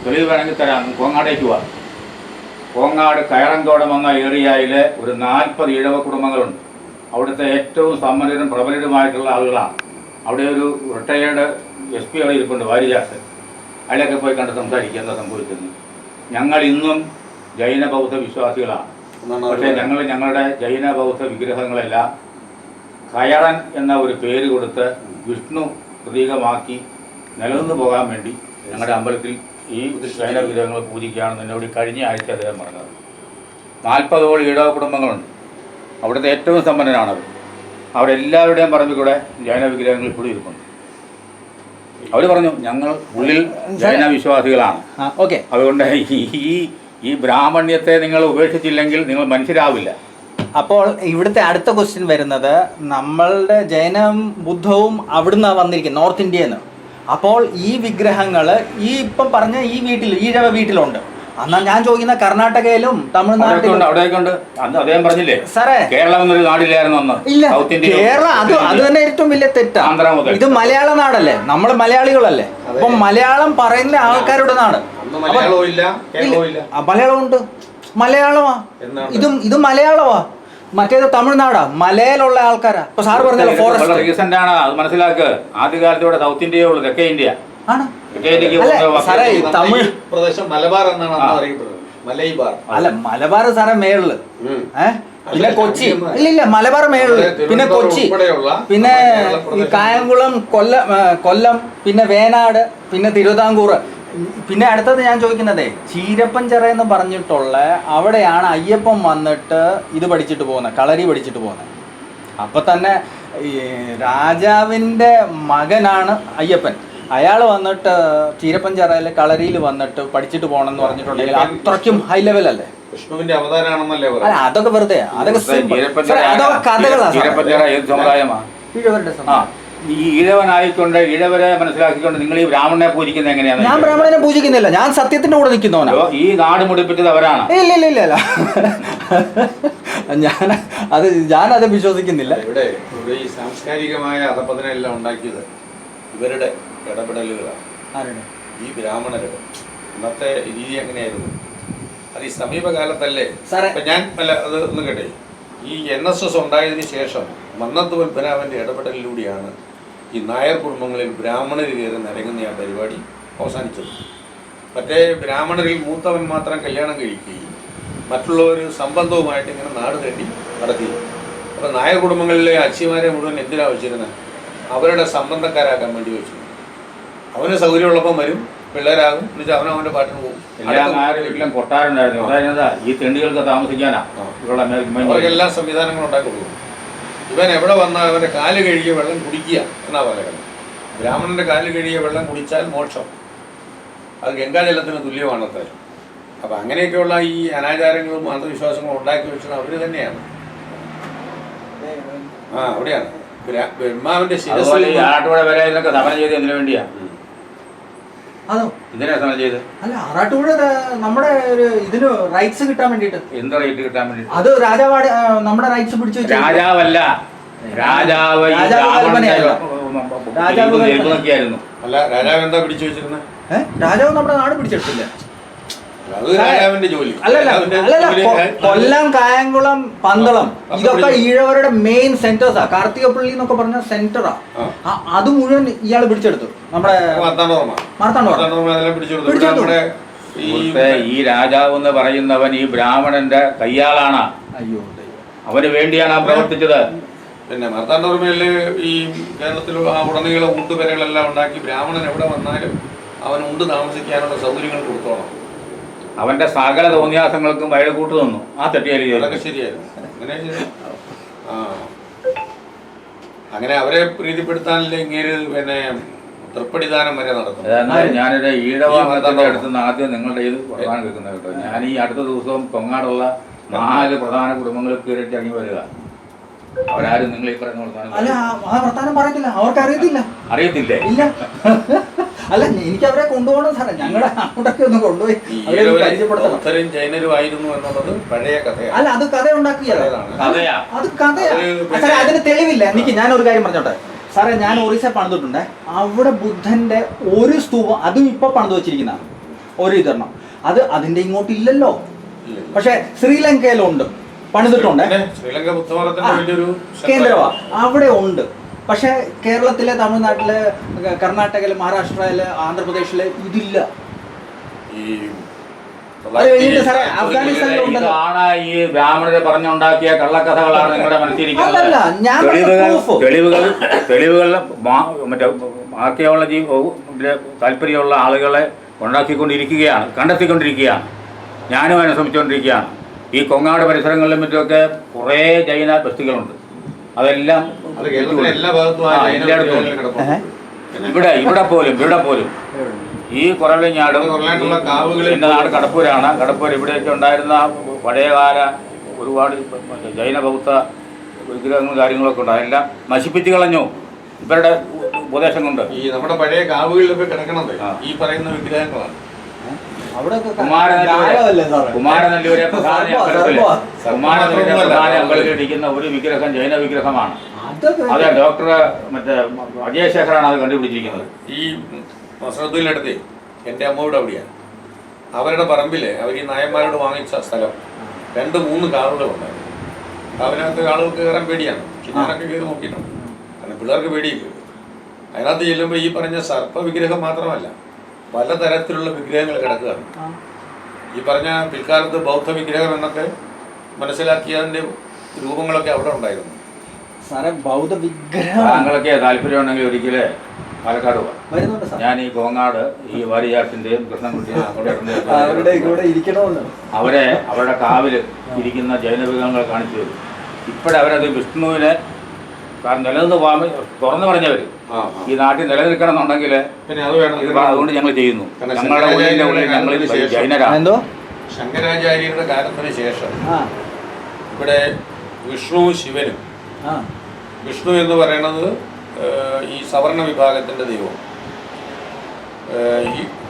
തെളിവ് വേണമെങ്കിൽ തരാം. കോങ്ങാടേക്ക് പോവാം. കോങ്ങാട് കയറങ്കോടം എന്ന ഏരിയയിലെ ഒരു 40 ഈഴവ കുടുംബങ്ങളുണ്ട്. അവിടുത്തെ ഏറ്റവും സമ്പന്നരും പ്രബലരുമായിട്ടുള്ള ആളുകളാണ്. അവിടെ ഒരു റിട്ടയേർഡ് SP അവിടെ ഇരിപ്പുണ്ട്, വാരിദാസൻ. അയാളൊക്കെ പോയി കണ്ട് സംസാരിക്കുക എന്താ സംഭവിക്കുന്നത്. ഞങ്ങൾ ഇന്നും ജൈന ബൗദ്ധ വിശ്വാസികളാണ്. പക്ഷേ ഞങ്ങളുടെ ജൈന ബൗദ്ധ വിഗ്രഹങ്ങളെല്ലാം കയറൻ എന്ന ഒരു പേര് കൊടുത്ത് വിഷ്ണു പ്രതീകമാക്കി നിലനിന്ന് പോകാൻ വേണ്ടി ഞങ്ങളുടെ അമ്പലത്തിൽ ഈ ജൈന വിഗ്രഹങ്ങൾ പൂജിക്കുകയാണെന്ന് എന്നോട് കഴിഞ്ഞ ആഴ്ച അദ്ദേഹം പറഞ്ഞത്. 40 ഈഴവ കുടുംബങ്ങളുണ്ട്. അവിടുത്തെ ഏറ്റവും സമ്പന്നരാണത്. അവരെല്ലാവരുടെയും പറമ്പിൽ കൂടെ ജൈന വിഗ്രഹങ്ങൾ ഇപ്പോഴും ഇരിപ്പുണ്ട്. അവർ പറഞ്ഞു ഞങ്ങൾ ഉള്ളിൽ ജൈന വിശ്വാസികളാണ്. അതുകൊണ്ട് ഈ ബ്രാഹ്മണ്യത്തെ നിങ്ങൾ ഉപേക്ഷിച്ചില്ലെങ്കിൽ നിങ്ങൾ മനുഷ്യരാവില്ല. അപ്പോൾ ഇവിടുത്തെ അടുത്ത ക്വസ്റ്റ്യൻ വരുന്നത്, നമ്മളുടെ ജൈനവും ബുദ്ധവും അവിടുന്ന് വന്നിരിക്കുന്നത്, നോർത്ത് ഇന്ത്യയിൽ നിന്ന്. അപ്പോൾ ഈ വിഗ്രഹങ്ങൾ ഈ ഇപ്പം പറഞ്ഞ ഈ ഈഴവ വീട്ടിലുണ്ട്. എന്നാൽ ഞാൻ ചോദിക്കുന്ന കർണാടകയിലും തമിഴ്നാട്ടിലും അവിടെയൊക്കെ അദ്ദേഹം പറഞ്ഞില്ലേ സാറേ, കേരളം എന്നൊരു നാടില്ലായിരുന്നു അന്ന്. ഇല്ല, കേരളം അത് തന്നെ ഏറ്റവും വലിയ തെറ്റാണ്. ഇത് മലയാള നാടല്ലേ, നമ്മൾ മലയാളികളല്ലേ. അപ്പൊ മലയാളം പറയുന്ന ആൾക്കാരുടെ നാട്. മലയാളമുണ്ട്, മലയാളമാ. ഇത് മലയാളമാ. മറ്റേത് തമിഴ്നാടാ, മലയിലുള്ള ആൾക്കാരാ. ഇപ്പൊ സാർ പറഞ്ഞല്ലോ ഫോറസ്റ്റ് റീസെന്റ് ആണ് അത് മനസ്സിലാക്കുക. ആദ്യകാലത്തോടെ സൗത്ത് ഇന്ത്യയേ ഉള്ളൂ, തെക്കേ ഇന്ത്യ ആണ്. സാറേ, തമിഴ് പ്രദേശം മലബാർ എന്നാണ് അറിയപ്പെടുന്നത്. മലൈബാർ അല്ല, മലബാർ സാറേ മേളില്, പിന്നെ കൊച്ചി. ഇല്ല, മലബാർ മേളില്, പിന്നെ കൊച്ചി, പിന്നെ കായംകുളം, കൊല്ലം, പിന്നെ വേനാട്, പിന്നെ തിരുവിതാംകൂർ. പിന്നെ അടുത്തത് ഞാൻ ചോദിക്കുന്നതേ, ചീരപ്പഞ്ചിറ എന്ന് പറഞ്ഞിട്ടുള്ള അവിടെയാണ് അയ്യപ്പൻ വന്നിട്ട് ഇത് പഠിച്ചിട്ട് പോകുന്നത്, കളരി പഠിച്ചിട്ട് പോകുന്നത്. അപ്പൊ തന്നെ ഈ രാജാവിൻ്റെ മകനാണ് അയ്യപ്പൻ. അയാൾ വന്നിട്ട് ചീരപ്പഞ്ചിറയിൽ കളരിയിൽ വന്നിട്ട് പഠിച്ചിട്ട് പോകണം എന്ന് പറഞ്ഞിട്ടുണ്ടെങ്കിൽ അത്രയ്ക്കും ഹൈ ലെവൽ അല്ലേ? വിഷ്ണുവിന്റെ അവതാരമാണെന്നല്ലേ അല്ല, അതൊക്കെ വെറുതെ, അതൊക്കെ കഥകളാണ്. ഈ ഈഴവനായിക്കൊണ്ട് ഈഴവരെ മനസ്സിലാക്കിക്കൊണ്ട് നിങ്ങൾ ഈ ബ്രാഹ്മണനെ പൂജിക്കുന്നത് എങ്ങനെയാണ്? ഞാൻ ബ്രാഹ്മണനെ പൂജിക്കുന്നില്ല, ഞാൻ സത്യത്തിന്റെ കൂടെ നിൽക്കുന്നവനാ. ഈ നാട് മുടിപ്പിച്ചത് അവരാണ്. ഇല്ല ഞാനത് വിശ്വസിക്കുന്നില്ല. ഇവിടെ ഈ സാംസ്കാരികമായ അധപതനെല്ലാം ഉണ്ടാക്കിയത് ഇവരുടെ ഇടപെടലുകളാണ്. ഈ ബ്രാഹ്മണരുടെ ഇന്നത്തെ രീതി എങ്ങനെയായിരുന്നു? അത് ഈ സമീപകാലത്തല്ലേ ഞാൻ അത് ഒന്ന് കേട്ടെ. ഈ NSS ഉണ്ടായതിനു ശേഷം മന്നത്ത് പത്മനാഭന്റെ ഇടപെടലിലൂടെയാണ് ഈ നായർ കുടുംബങ്ങളിൽ ബ്രാഹ്മണർ കയറി നിരങ്ങുന്ന ആ പരിപാടി അവസാനിച്ചത്. മറ്റേ ബ്രാഹ്മണരിൽ മൂത്തവൻ മാത്രം കല്യാണം കഴിക്കുകയും മറ്റുള്ളവർ സംബന്ധവുമായിട്ട് ഇങ്ങനെ നാട് തേടി നടത്തി. അപ്പോൾ നായർ കുടുംബങ്ങളിലെ അച്ഛിമാരെ മുഴുവൻ എന്തിനാ വെച്ചിരുന്നത്? അവരുടെ സംബന്ധക്കാരാക്കാൻ വേണ്ടി വെച്ചു. അവന് സൗകര്യമുള്ളപ്പം വരും, പിള്ളേരാകും, എന്നുവെച്ചാൽ അവനവൻ്റെ പാട്ടിന് പോകും. ഈ തെണ്ടികൾക്ക് താമസിക്കാനാ അവർക്കെല്ലാം സംവിധാനങ്ങൾ ഉണ്ടാക്കി കൊടുക്കും. ഇവൻ എവിടെ വന്നാൽ അവൻ്റെ കാല് കഴുകിയ വെള്ളം കുടിക്കുക എന്നാ പറയുന്നത്. ബ്രാഹ്മണന്റെ കാല് കഴുകിയ വെള്ളം കുടിച്ചാൽ മോക്ഷം. അത് ഗംഗാജലത്തിന് തുല്യമാണത്രേ. അപ്പം അങ്ങനെയൊക്കെയുള്ള ഈ അനാചാരങ്ങളും അന്ധവിശ്വാസങ്ങളും ഉണ്ടാക്കി വെച്ചത് അവർ തന്നെയാണ്. അവിടെയാണ് ബ്രഹ്മാവിന്റെ അതുപോലെ ഈ ആറാട്ടുപുഴ വരെ ഇതൊക്കെ സമരം ചെയ്ത് എന്തിനു വേണ്ടിയാ? അതോ ഇതിനാ സമരം ചെയ്ത്? അല്ല, ആറാട്ടുപുഴ നമ്മുടെ ഒരു ഇതിന് റൈറ്റ്സ് കിട്ടാൻ വേണ്ടിട്ട്. എന്താ റൈറ്റ് കിട്ടാൻ വേണ്ടി? അത് രാജാവാട് നമ്മുടെ റൈറ്റ്സ് പിടിച്ചു വെച്ചു. രാജാവല്ല, രാജാവ് നോക്കിയായിരുന്നു. അല്ല, രാജാവ് എന്താ പിടിച്ചു വെച്ചിരുന്നത്? രാജാവ് നമ്മുടെ നാട് പിടിച്ചെടുത്തില്ല. അത് രാജാവിന്റെ ജോലി. കൊല്ലം, കായംകുളം, പന്തളം ഇതൊക്കെ ഈഴവരുടെ മെയിൻ സെന്റേഴ്സാ. കാർത്തികപ്പള്ളി എന്നൊക്കെ പറഞ്ഞ സെന്ററാ. അത് മുഴുവൻ ഇയാൾ പിടിച്ചെടുത്തു. നമ്മുടെ ഈ രാജാവ് എന്ന് പറയുന്നവൻ ഈ ബ്രാഹ്മണന്റെ കയ്യാളാണ്. അയ്യോ, അവന് വേണ്ടിയാണ് പ്രവർത്തിച്ചത്. പിന്നെ മാർത്താണ്ഡവർമ്മയില് ഈ കേരളത്തിൽ ഉടനീളം ഊട്ടുപേരകളെല്ലാം ഉണ്ടാക്കി ബ്രാഹ്മണൻ എവിടെ വന്നാലും അവൻ ഉണ്ട് താമസിക്കാനുള്ള സൗകര്യങ്ങൾ കൊടുത്തോണം. അവന്റെ സകല തോന്നിയാസങ്ങൾക്കും വയൽ കൂട്ടു തന്നു. ആ തെറ്റിയാലി അതൊക്കെ ശരിയായിരുന്നു. അങ്ങനെ അവരെ പ്രീതിപ്പെടുത്താനല്ലേ ഇങ്ങനെ പിന്നെ തൃപ്പടിദാനം വരെ നടത്തും. ഞാനൊരു ഈഴവാദത്തിന്റെ അടുത്ത് നിന്ന് ആദ്യം നിങ്ങളുടെ ഇത് പ്രധാനം കേൾക്കുന്നത് കേട്ടോ. ഞാൻ ഈ അടുത്ത ദിവസവും കൊങ്ങാടുള്ള 4 പ്രധാന കുടുംബങ്ങൾക്ക് കയറിയിട്ട് ഇറങ്ങി വരിക. അവരാരും നിങ്ങൾ ഈ പറയുന്ന വർത്താനം പറയത്തില്ല. അവർക്ക് അറിയത്തില്ല. അറിയത്തില്ലേ? ഇല്ല. അല്ല, എനിക്ക് അവരെ കൊണ്ടുപോകണം സാറേ. ഞങ്ങളുടെ അങ്ങോട്ടൊക്കെ ഒന്ന് കൊണ്ടുപോയി ബൗദ്ധരും ജൈനരും ആയിരുന്നു എന്നുള്ളത് പഴയ കഥയാണ്. അല്ല, അത് കഥ ഉണ്ടാക്കിയതാണ്. അത് കഥയാണ്. അതിന് തെളിവില്ല. ഞാൻ ഒരു കാര്യം പറഞ്ഞോട്ടെ സാറേ. ഞാൻ ഒറീസ പണിതിട്ടുണ്ട്. അവിടെ ബുദ്ധന്റെ ഒരു സ്തൂപം, അതും ഇപ്പൊ പണിത് വെച്ചിരിക്കുന്നതാണ്. ഒരു ഇതെണ്ണം അത് അതിന്റെ ഇങ്ങോട്ട് ഇല്ലല്ലോ. പക്ഷെ ശ്രീലങ്കയിലുണ്ട്, പണിതിട്ടുണ്ട്. ശ്രീലങ്ക ബുദ്ധമതത്തിന്റെ വലിയൊരു കേന്ദ്രമാ, അവിടെ ഉണ്ട്. പക്ഷെ കേരളത്തിലെ, തമിഴ്നാട്ടില്, കർണാടകയില്, മഹാരാഷ്ട്രയില്, ആന്ധ്രാപ്രദേശില് ഇതില്ല. ഈ ബ്രാഹ്മണരെ പറഞ്ഞുണ്ടാക്കിയ കള്ളക്കഥകളാണ് നിങ്ങളുടെ മനസ്സിലിരിക്കുന്നത്. തെളിവുകൾ മറ്റേ ആർക്കിയോളജി താല്പര്യമുള്ള ആളുകളെ ഉണ്ടാക്കിക്കൊണ്ടിരിക്കുകയാണ്, കണ്ടെത്തിക്കൊണ്ടിരിക്കുകയാണ്. ഞാനും അതിനെ ശ്രമിച്ചുകൊണ്ടിരിക്കുകയാണ്. ഈ കൊങ്ങാട് പരിസരങ്ങളിലും മറ്റുമൊക്കെ കുറേ ജൈന ബസ്തികളുണ്ട്. അതെല്ലാം ഇവിടെ പോലും ഈ കുറവിലങ്ങാടും എൻ്റെ നാട് കടപ്പൂരാണ്. കടപ്പൂർ ഇവിടെയൊക്കെ ഉണ്ടായിരുന്ന പഴയകാല ഒരുപാട് ജൈന ബൗദ്ധ വിഗ്രഹങ്ങളും കാര്യങ്ങളൊക്കെ ഉണ്ട്. അതെല്ലാം നശിപ്പിച്ച് കളഞ്ഞു ഇവരുടെ ഉപദേശം കൊണ്ട്. ഈ നമ്മുടെ പഴയ കാവുകളിലൊക്കെ കിടക്കണത് ഈ പറയുന്ന വിഗ്രഹങ്ങളാണ്. കുമാരനെല്ലൂരെ പ്രധാന അമ്പലത്തിൽ ഇരിക്കുന്ന ഒരു വിഗ്രഹം ജൈന വിഗ്രഹമാണ്. അതെ, ഡോക്ടർ അജയശേഖറാണ് അത് കണ്ടുപിടിച്ചിരിക്കുന്നത്. ഈ മസ്രദ്ദീനിനടുത്ത് എൻ്റെ അമ്മയുടെ അവിടെയാണ്. അവരുടെ പറമ്പില് അവർ ഈ നായന്മാരോട് വാങ്ങിച്ച സ്ഥലം 2-3 കാവുകളുണ്ടായിരുന്നു. കാവിനകത്ത് ആളുകൾക്ക് കയറാൻ പേടിയാണ്. ഞാനൊക്കെ കയറി നോക്കിയിട്ടുണ്ട്. കാരണം പിള്ളേർക്ക് പേടിയില്ല. അതിനകത്ത് ചെല്ലുമ്പോൾ ഈ പറഞ്ഞ സർപ്പ വിഗ്രഹം മാത്രമല്ല, പലതരത്തിലുള്ള വിഗ്രഹങ്ങൾ കിടക്കുകയാണ്. ഈ പറഞ്ഞ പിൽക്കാലത്ത് ബൗദ്ധ വിഗ്രഹം എന്നൊക്കെ മനസ്സിലാക്കിയതിൻ്റെ രൂപങ്ങളൊക്കെ അവിടെ ഉണ്ടായിരുന്നു. സാറേ, ബൗദ്ധ വിഗ്രഹം താങ്കളൊക്കെ താല്പര്യമുണ്ടെങ്കിൽ ഒരിക്കലേ പാലക്കാട് പോവാം. ഞാൻ ഈ കോങ്ങാട് ഈ വാരിയാട്ടിൻ്റെയും കൃഷ്ണൻകുട്ടിയും അവരുടെ കാവിൽ ഇരിക്കുന്ന ജൈനവിഗ്രഹങ്ങൾ കാണിച്ചു തരും. ഇപ്പോഴവരത് വിഷ്ണുവിനെ നിലനിന്ന് പോകാൻ തുറന്നു പറഞ്ഞവർ ഈ നാട്ടിൽ നിലനിൽക്കണം എന്നുണ്ടെങ്കിൽ അതുകൊണ്ട് ഞങ്ങൾ ചെയ്യുന്നു. ഞങ്ങളുടെ ഉള്ളിൽ ഞങ്ങൾ ജൈനരാണ്. ശങ്കരാചാര്യരുടെ കാലത്തിന് ശേഷം ഇവിടെ വിഷ്ണുവും ശിവനും, വിഷ്ണു എന്ന് പറയുന്നത് ഈ സവർണ വിഭാഗത്തിൻ്റെ ദൈവം,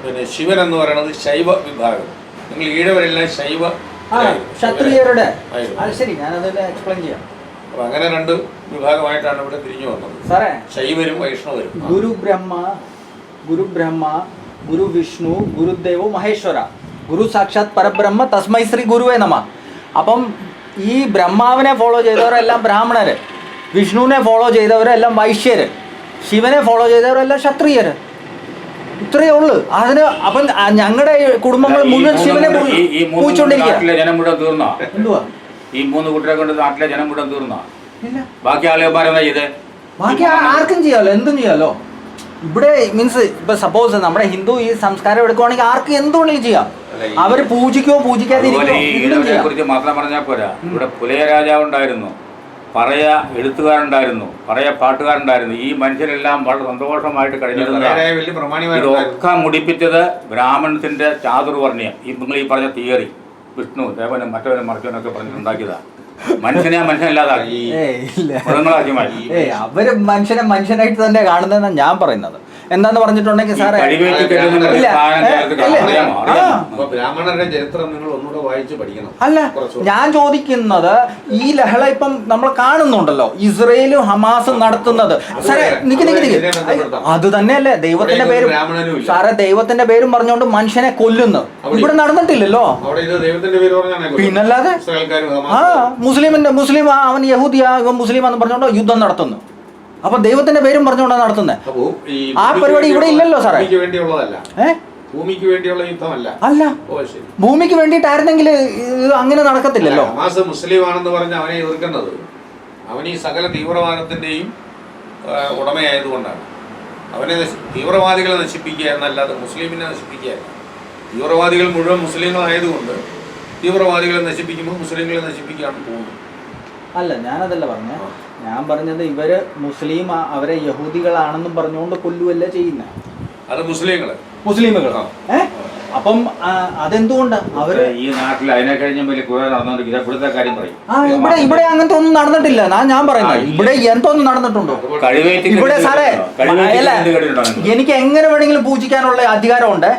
പിന്നെ ശിവൻ എന്ന് പറയുന്നത് ശൈവ വിഭാഗം. നിങ്ങൾ ഈഴവരെല്ലാം ശൈവ ക്ഷത്രിയരുടെ. ശരി, ഞാനത് എക്സ്പ്ലെയിൻ ചെയ്യാം. അപ്പൊ അങ്ങനെ 2 വിഭാഗമായിട്ടാണ് ഇവിടെ തിരിഞ്ഞു വന്നത്. ശൈവരും വൈഷ്ണവരും. ഗുരു ബ്രഹ്മ, ഗുരു വിഷ്ണു, ഗുരുദേവോ മഹേശ്വര, ഗുരു സാക്ഷാത് പരബ്രഹ്മ തസ്മൈ ശ്രീ ഗുരുവേ നമഃ. അപ്പം ഈ ബ്രഹ്മാവിനെ ഫോളോ ചെയ്തവരെല്ലാം ബ്രാഹ്മണര്, വിഷ്ണുവിനെ ഫോളോ ചെയ്തവരെല്ലാം വൈശ്യര്, ശിവനെ ഫോളോ ചെയ്തവരെല്ലാം ക്ഷത്രിയര്. ഇത്രയേ ഉള്ളു അതിന്. അപ്പം ഞങ്ങളുടെ കുടുംബങ്ങൾ മുഴുവൻ ശിവനെ പൂച്ചോണ്ടിരിക്കുക. ജനം മുഴുവൻ തീർന്നോ? എന്തുവാ ഈ 3 കുട്ടികളെ കൊണ്ട് നാട്ടിലെ ജനം മുഴുവൻ തീർന്നോ? ബാക്കി ആളുകന്മാരെന്താ ചെയ്ത്? ബാക്കി ആർക്കും ചെയ്യാലോ, എന്തും ചെയ്യാലോ. ഇവിടെ മീൻസ് ഇപ്പൊ സപ്പോസ് നമ്മുടെ ഹിന്ദു ഈ സംസ്കാരം എടുക്കുവാണെങ്കിൽ ആർക്ക് എന്തുകൊണ്ടെങ്കിലും ചെയ്യാം. അവര് പൂജിക്കോ പൂജിക്കാതിരിക്കോ കുറിച്ച് മാത്രം പറഞ്ഞാൽ പോരാ. ഇവിടെ പുലയ രാജാവ് ഉണ്ടായിരുന്നു. പറയ എഴുത്തുകാരുണ്ടായിരുന്നു, പറയ പാട്ടുകാരുണ്ടായിരുന്നു. ഈ മനുഷ്യരെല്ലാം വളരെ സന്തോഷമായിട്ട് കഴിഞ്ഞിരുന്നതാണ്. വലിയ പ്രമാണിമാരുണ്ടായിരുന്നു. ഇതൊക്കെ മുടിപ്പിച്ചത് ബ്രാഹ്മണത്തിന്റെ ചാതുർവർണ്ണയം, നിങ്ങൾ ഈ പറഞ്ഞ തിയറി, വിഷ്ണു ദേവനും മറ്റവനും മറിച്ചവനൊക്കെ പറഞ്ഞിട്ടുണ്ടാക്കിയതാണ്. മനുഷ്യനെ മനുഷ്യനല്ലാതാക്കി മൃഗങ്ങളാക്കി മാറ്റി. അവര് മനുഷ്യനെ മനുഷ്യനായിട്ട് തന്നെ കാണുന്നതെന്നാണ് ഞാൻ പറയുന്നത്. എന്താന്ന് പറഞ്ഞിട്ടുണ്ടെങ്കിൽ സാറേ, ബ്രാഹ്മണരുടെ ചരിത്രം നിങ്ങൾ ഒന്നുകൂടെ വായിച്ച് പഠിക്കണം. അല്ല, ഞാൻ ചോദിക്കുന്നത് ഈ ലഹള ഇപ്പം നമ്മൾ കാണുന്നുണ്ടല്ലോ, ഇസ്രയേലും ഹമാസും നടത്തുന്നത്. സാറേ അത് തന്നെയല്ലേ ദൈവത്തിന്റെ പേരും, സാറേ ദൈവത്തിന്റെ പേരും പറഞ്ഞുകൊണ്ട് മനുഷ്യനെ കൊല്ലുന്നു. ഇവിടെ നടന്നിട്ടില്ലല്ലോ. പിന്നല്ലാതെ മുസ്ലിം അവൻ യഹൂദിയാ ഇവൻ മുസ്ലിം എന്ന് പറഞ്ഞുകൊണ്ട് യുദ്ധം നടത്തുന്നു. അപ്പൊ ദൈവത്തിന്റെ പേരും പറഞ്ഞുകൊണ്ടാണ് നടത്തുന്നത്. ആ പരിപാടി ഇവിടെ ഇല്ലല്ലോ സാറേ. ഭൂമിക്ക് വേണ്ടിയുള്ള യുദ്ധമല്ല. അല്ല, ഭൂമിക്ക് വേണ്ടിയിട്ടായിരുന്നെങ്കിൽ അങ്ങനെ നടക്കത്തില്ലല്ലോ. ഹമാസ് മുസ്ലിം ആണെന്ന് പറഞ്ഞ് അവനെ എതിർക്കുന്നത് അവൻ ഈ സകല തീവ്രവാദത്തിന്റെയും ഉടമയായതുകൊണ്ടാണ്. അവനെ തീവ്രവാദികളെ നശിപ്പിക്കുക എന്നല്ലാതെ മുസ്ലിമിനെ നശിപ്പിക്കുക. തീവ്രവാദികൾ മുഴുവൻ മുസ്ലിങ്ങളായതുകൊണ്ട് തീവ്രവാദികളെ നശിപ്പിക്കുമ്പോൾ മുസ്ലിങ്ങളെ നശിപ്പിക്കുകയാണ് തോന്നുന്നു. അല്ല, ഞാനതല്ല പറഞ്ഞ, ഞാൻ പറഞ്ഞത് ഇവര് മുസ്ലിം അവരെ യഹൂദികളാണെന്നും പറഞ്ഞുകൊണ്ട് കൊല്ലുവല്ലേ ചെയ്യുന്നത്. അത് മുസ്ലിങ്ങള്. അപ്പം അതെന്തുകൊണ്ട് അവര് ഈ നാട്ടിൽ അതിനെ കഴിഞ്ഞ കുറെ നടന്നോണ്ടിരിക്കുന്നത് ഇവിടുത്തെ കാര്യം പറയും. ഇവിടെ അങ്ങനത്തെ ഒന്നും നടന്നിട്ടില്ല. ഞാൻ പറയുന്നത് ഇവിടെ എന്തൊന്നും നടന്നിട്ടുണ്ടോ? ഇവിടെ സാറേ എനിക്ക് എങ്ങനെ വേണമെങ്കിലും പൂജിക്കാനുള്ള അധികാരമുണ്ട്.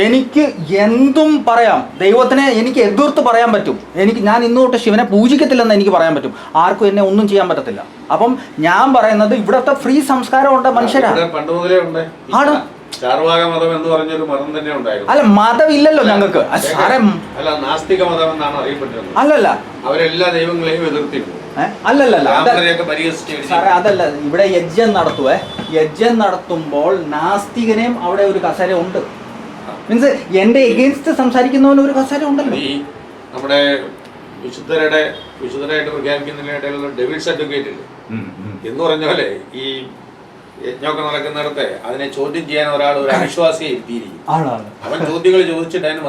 എനിക്ക് എന്തും പറയാം. ദൈവത്തിനെ എനിക്ക് എതിർത്ത് പറയാൻ പറ്റും. ഞാൻ ഇന്നു തൊട്ട് ശിവനെ പൂജിക്കത്തില്ലെന്ന് എനിക്ക് പറയാൻ പറ്റും. ആർക്കും എന്നെ ഒന്നും ചെയ്യാൻ പറ്റത്തില്ല. അപ്പം ഞാൻ പറയുന്നത് ഇവിടത്തെ ഫ്രീ സംസ്കാരമുണ്ട് മനുഷ്യരാണ്. ആണ്. ചാർവാക മതം എന്ന് പറഞ്ഞൊരു മതം തന്നെ ഉണ്ടായിരുന്നു. അല്ല, മതം ഇല്ലല്ലോ ഞങ്ങൾക്ക്. അല്ല, നാസ്തിക മതം എന്നാണ് അറിയപ്പെട്ടിരുന്നത്. അല്ലല്ല, അവരെല്ലാ ദൈവങ്ങളെയും എതിർത്തിരുന്നു. അല്ലല്ല സാറേ, അതല്ല. ഇവിടെ യജ്ഞം നടത്തുവേ. യജ്ഞം നടത്തുമ്പോൾ നാസ്തികനെയും അവിടെ ഒരു കസര ഉണ്ട്. മീൻസ് എന്റെ എഗെയിൻസ്റ്റ് സംസാരിക്കുന്നവന് ഒരു കസര ഉണ്ടല്ലോ. ഈ നമ്മുടെ വിശുദ്ധരായിട്ട് പ്രഖ്യാപിക്കുന്നതിനിടയിലുള്ള ഡെവിൾസ് അഡ്വക്കേറ്റ് എന്ന് പറഞ്ഞ പോലെ ഈ യജ്ഞമൊക്കെ നടക്കുന്നിടത്ത് അതിനെ ചോദ്യം ചെയ്യാൻ ഒരു അവിശ്വാസിയെ എത്തിയിരിക്കും. അവൻ ചോദ്യങ്ങൾ ചോദിച്ചിട്ട് അതിന്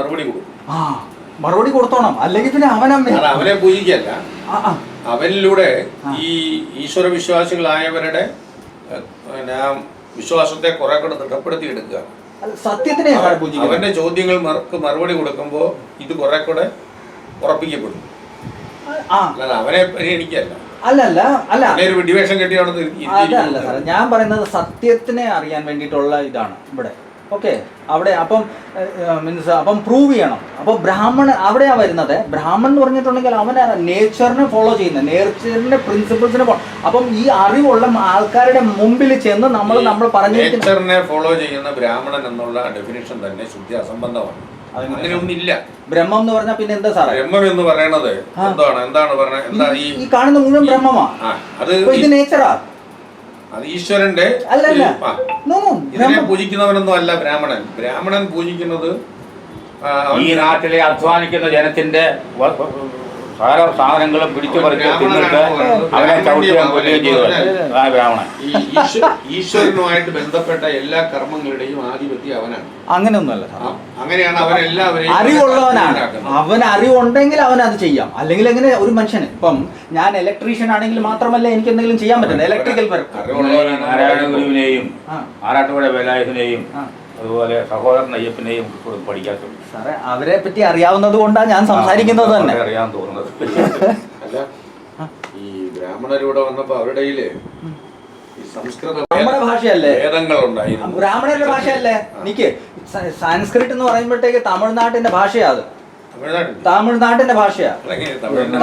മറുപടി കൊടുത്തോണം. അല്ലെങ്കിൽ പിന്നെ അവനെ പൂജിക്കല്ല, അവനിലൂടെ ഈ ഈശ്വര വിശ്വാസികളായവരുടെ വിശ്വാസത്തെ കുറെ കൂടെ ദൃഢപ്പെടുത്തി എടുക്കുക. സത്യത്തിനെ അവന്റെ ചോദ്യങ്ങൾക്ക് മറുപടി കൊടുക്കുമ്പോൾ ഇത് കുറെ കൂടെ ഉറപ്പിക്കപ്പെടും. അല്ലാതെ അവനെ പരിഗണിക്കല്ല. അല്ലല്ല വിഡിവേഷം കെട്ടി അതല്ല സാറേ, ഞാൻ പറയുന്നത് സത്യത്തിനെ അറിയാൻ വേണ്ടിയിട്ടുള്ള ഇതാണ് ഇവിടെ. ഓക്കെ, അവിടെ അപ്പം മീൻസ് അപ്പം പ്രൂവ് ചെയ്യണം. അപ്പോൾ ബ്രാഹ്മണൻ അവിടെയാണ് വരുന്നത്. ബ്രാഹ്മൺ എന്ന് പറഞ്ഞിട്ടുണ്ടെങ്കിൽ അവനെ നേച്ചറിനെ ഫോളോ ചെയ്യുന്നത്, നേച്ചറിന്റെ പ്രിൻസിപ്പിൾസിനെ. അപ്പം ഈ അറിവുള്ള ആൾക്കാരുടെ മുമ്പിൽ ചെന്ന് നമ്മൾ പറഞ്ഞു നേച്ചറിനെ ഫോളോ ചെയ്യുന്ന ബ്രാഹ്മണൻ എന്നുള്ള ഡെഫിനിഷൻ തന്നെ ശുദ്ധി അസംബന്ധമാണ്. അങ്ങനെയൊന്നില്ല. ബ്രഹ്മം എന്ന് പറഞ്ഞാൽ പിന്നെ എന്താ സാറേ? ബ്രഹ്മം എന്ന് പറയണത് എന്താണ് പറഞ്ഞത്? എന്താ ഈ കാണുന്ന മുഴുവൻ ബ്രഹ്മമാ? അത് ഇത് നേച്ചറാ, അത് ഈശ്വരന്റെ. ഇതിനെ പൂജിക്കുന്നവനൊന്നും അല്ല ബ്രാഹ്മണൻ. ബ്രാഹ്മണൻ പൂജിക്കുന്നത് ഈ നാട്ടിലെ അധ്വാനിക്കുന്ന ജനത്തിന്റെ സകല സാധനങ്ങളും പിടിച്ചു പറിച്ച് തിന്നിട്ട് അവനെ ചവിട്ടുകയും കൊല്ലുകയും ചെയ്തു ബ്രാഹ്മണൻ. ഈശ്വരനുമായിട്ട് ബന്ധപ്പെട്ട എല്ലാ കർമ്മങ്ങളുടെയും ആധിപത്യം അവനാണ്. അങ്ങനെയൊന്നുമല്ല, അങ്ങനെയാണ് അവരെല്ലാവരെയും. അറിവുള്ളവനാണ്. അവൻ അറിവുണ്ടെങ്കിൽ അവൻ അത് ചെയ്യാം. അല്ലെങ്കിൽ എങ്ങനെ ഒരു മനുഷ്യന്, ഇപ്പം ഞാൻ ഇലക്ട്രീഷ്യൻ ആണെങ്കിൽ മാത്രമല്ല എനിക്ക് എന്തെങ്കിലും ചെയ്യാൻ പറ്റുന്നത്. ഇലക്ട്രിക്കൽ നാരായണ ഗുരുവിനെയും ആറാട്ടുപുഴ വേലായുധനെയും അതുപോലെ സഹോദരൻ അയ്യപ്പനെയും പഠിക്കാത്ത സാറേ, അവരെ പറ്റി അറിയാവുന്നത് കൊണ്ടാണ് ഞാൻ സംസാരിക്കുന്നത് തന്നെ. അറിയാൻ തോന്നുന്നത്. അല്ല, ഈ ബ്രാഹ്മണരിവിടെ വന്നപ്പോ അവരുടെ നമ്മുടെ ഭാഷയല്ലേ വേദങ്ങളുണ്ടായിരുന്നു. ബ്രാഹ്മണരുടെ ഭാഷയല്ലേ. എനിക്ക് സാൻസ്ക്രിറ്റ് എന്ന് പറയുമ്പോഴത്തേക്ക് തമിഴ്നാട്ടിന്റെ ഭാഷയാ. അത് തമിഴ്നാട്ടിന്റെ ഭാഷയാ.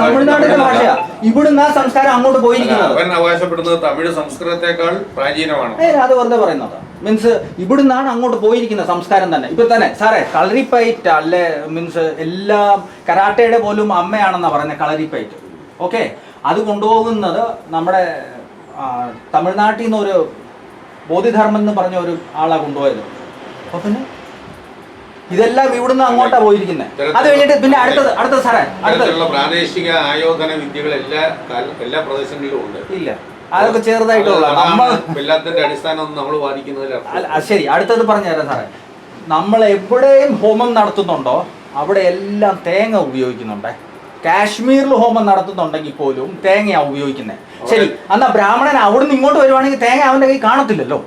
തമിഴ്നാട്ടിന്റെ ഭാഷയാ. ഇവിടുന്ന് ആ സംസ്കാരം അങ്ങോട്ട് പോയിരിക്കുന്നത്. അവൻ അവകാശപ്പെടുന്നത് തമിഴ് സംസ്കൃതത്തെക്കാൾ പ്രാചീനമാണ്. അത് വെറുതെ പറയുന്നത്. മീൻസ് ഇവിടുന്നാണ് അങ്ങോട്ട് പോയിരിക്കുന്ന സംസ്കാരം തന്നെ. ഇപ്പൊ തന്നെ സാറേ കളരിപ്പയറ്റ് അല്ലേ, മീൻസ് എല്ലാം കരാട്ടയുടെ പോലും അമ്മയാണെന്നാ പറയുന്നത് കളരിപ്പയറ്റ്. ഓക്കെ, അത് കൊണ്ടുപോകുന്നത് നമ്മുടെ തമിഴ്നാട്ടിൽ നിന്ന് ഒരു ബോധിധർമ്മൻ എന്ന് പറഞ്ഞ ഒരു ആളാ കൊണ്ടുപോയത്. അപ്പൊ പിന്നെ ഇതെല്ലാം ഇവിടുന്ന് അങ്ങോട്ടാ പോയിരിക്കുന്നത്. അത് കഴിഞ്ഞിട്ട് പിന്നെ അടുത്തത് സാറേ, അടുത്തുള്ള പ്രാദേശിക ആയോധന വിദ്യകൾ എല്ലാ പ്രദേശങ്ങളിലും ഉണ്ട്. ഇല്ല, അതൊക്കെ ചെറുതായിട്ടുള്ള എല്ലാത്തിന്റെ അടിസ്ഥാനം നമ്മൾ വാദിക്കുന്നതിൽ. ശരി, അടുത്തത് പറഞ്ഞുതരാം സാറേ. നമ്മൾ എവിടെയും ഹോമം നടത്തുന്നുണ്ടോ അവിടെ എല്ലാം തേങ്ങ ഉപയോഗിക്കുന്നുണ്ടേ. കാശ്മീരിൽ ഹോമം നടത്തുന്നുണ്ടെങ്കിൽ പോലും തേങ്ങയാണ് ഉപയോഗിക്കുന്നത്. ശരി, എന്നാ ബ്രാഹ്മണൻ അവിടുന്ന് ഇങ്ങോട്ട് വരുവാണെങ്കിൽ തേങ്ങ അവൻ്റെ കയ്യിൽ കാണത്തില്ലല്ലോ.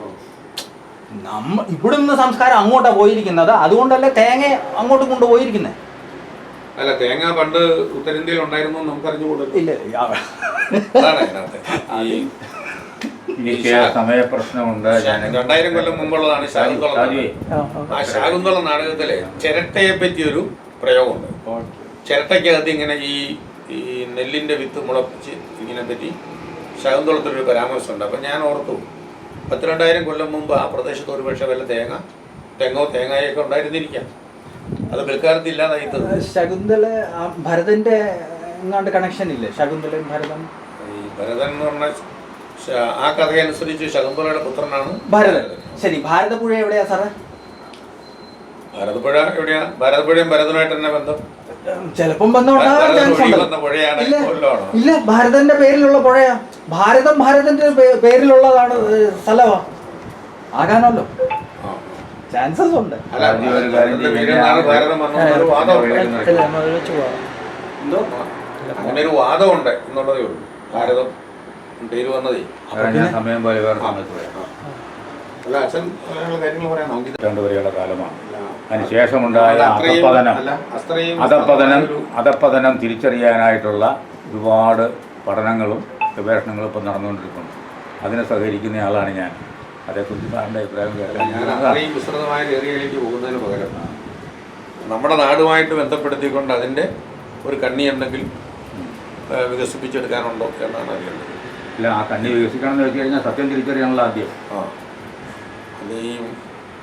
ഇവിടുന്ന് സംസ്കാരം അങ്ങോട്ടാണ് പോയിരിക്കുന്നത്, അതുകൊണ്ടല്ലേ തേങ്ങ അങ്ങോട്ട് കൊണ്ടുപോയിരിക്കുന്നത്. അല്ല, തേങ്ങ പണ്ട് ഉത്തരേന്ത്യയിൽ ഉണ്ടായിരുന്നു നമുക്കറിഞ്ഞുകൂടല്ലോ. ഇല്ല, അതാണ് അതിനകത്ത് സമയ പ്രശ്നമുണ്ട്. 2000 കൊല്ലം മുമ്പുള്ളതാണ് ശാകുന്തളം. ആ ശാകുന്തള നാടകത്തിലെ ചിരട്ടയെ പറ്റിയൊരു പ്രയോഗമുണ്ട്. ചിരട്ടയ്ക്കകത്ത് ഇങ്ങനെ ഈ നെല്ലിന്റെ വിത്ത് മുളപ്പിച്ച് ഇങ്ങനെ പറ്റി ശാകുന്തളത്തിലൊരു പരാമർശമുണ്ട്. അപ്പം ഞാൻ ഓർത്തു 10-2000 കൊല്ലം മുമ്പ് ആ പ്രദേശത്ത് ഒരു പക്ഷേ വല്ല തേങ്ങായൊക്കെ ഉണ്ടായിരുന്നിരിക്കാം. അത് പിൽക്കാലത്ത് ഇല്ലാതായിത്തത്. ശകുന്തള ഭരതന്റെ എങ്ങാണ്ട് കണക്ഷൻ ഇല്ലേ? ശകുന്തളയും ഭരതൻ. ഈ ഭരതൻ എന്ന് പറഞ്ഞ ആ കഥയനുസരിച്ച് ശകുന്തളയുടെ പുത്രനാണ് ഭരതൻ. ശരി, ഭാരതപ്പുഴ എവിടെയാ സാറേ? ഭാരതപ്പുഴ എവിടെയാ? ഭാരതപ്പുഴയും ഭരതനുമായിട്ട് തന്നെ ബന്ധം? ചിലപ്പം ബന്ധം ഇല്ല. ഭാരതന്റെ പേരിലുള്ള പുഴയാ. ഭാരതന്റെ പേരിലുള്ളതാണ് സ്ഥലമാ ആകാനല്ലോ, ചാൻസസ് ഉണ്ട്. അങ്ങനെ ഒരു വാദമുണ്ട് എന്നുള്ളതേ ഉള്ളൂ. ഭാരതം പേര് വന്നതേ സമയം പോലെ വേറെ അല്ല, അച്ഛൻ കാര്യങ്ങൾ പറയാം. വരെയുള്ള കാലമാണ്. അതിനുശേഷമുണ്ടായ അധപ്പതനം തിരിച്ചറിയാനായിട്ടുള്ള ഒരുപാട് പഠനങ്ങളും ഗവേഷണങ്ങളും ഇപ്പം നടന്നുകൊണ്ടിരിക്കുന്നു. അതിനെ സഹകരിക്കുന്ന ആളാണ് ഞാൻ. അതേക്കുറിച്ച് സാറിൻ്റെ അഭിപ്രായം കേൾക്കാൻ ഞാൻ അത്രയും വിസ്തൃതമായ ഏരിയയിലേക്ക് പോകുന്നതിന് പകരം നമ്മുടെ നാടുമായിട്ട് ബന്ധപ്പെടുത്തിക്കൊണ്ട് അതിൻ്റെ ഒരു കണ്ണി എന്തെങ്കിലും വികസിപ്പിച്ചെടുക്കാനുണ്ടോ എന്നാണ് അറിയേണ്ടത്. ഇല്ല, ആ കണ്ണി വികസിക്കണമെന്ന് വെച്ച് കഴിഞ്ഞാൽ സത്യം തിരിച്ചറിയാനുള്ള ആദ്യം. അത് ഈ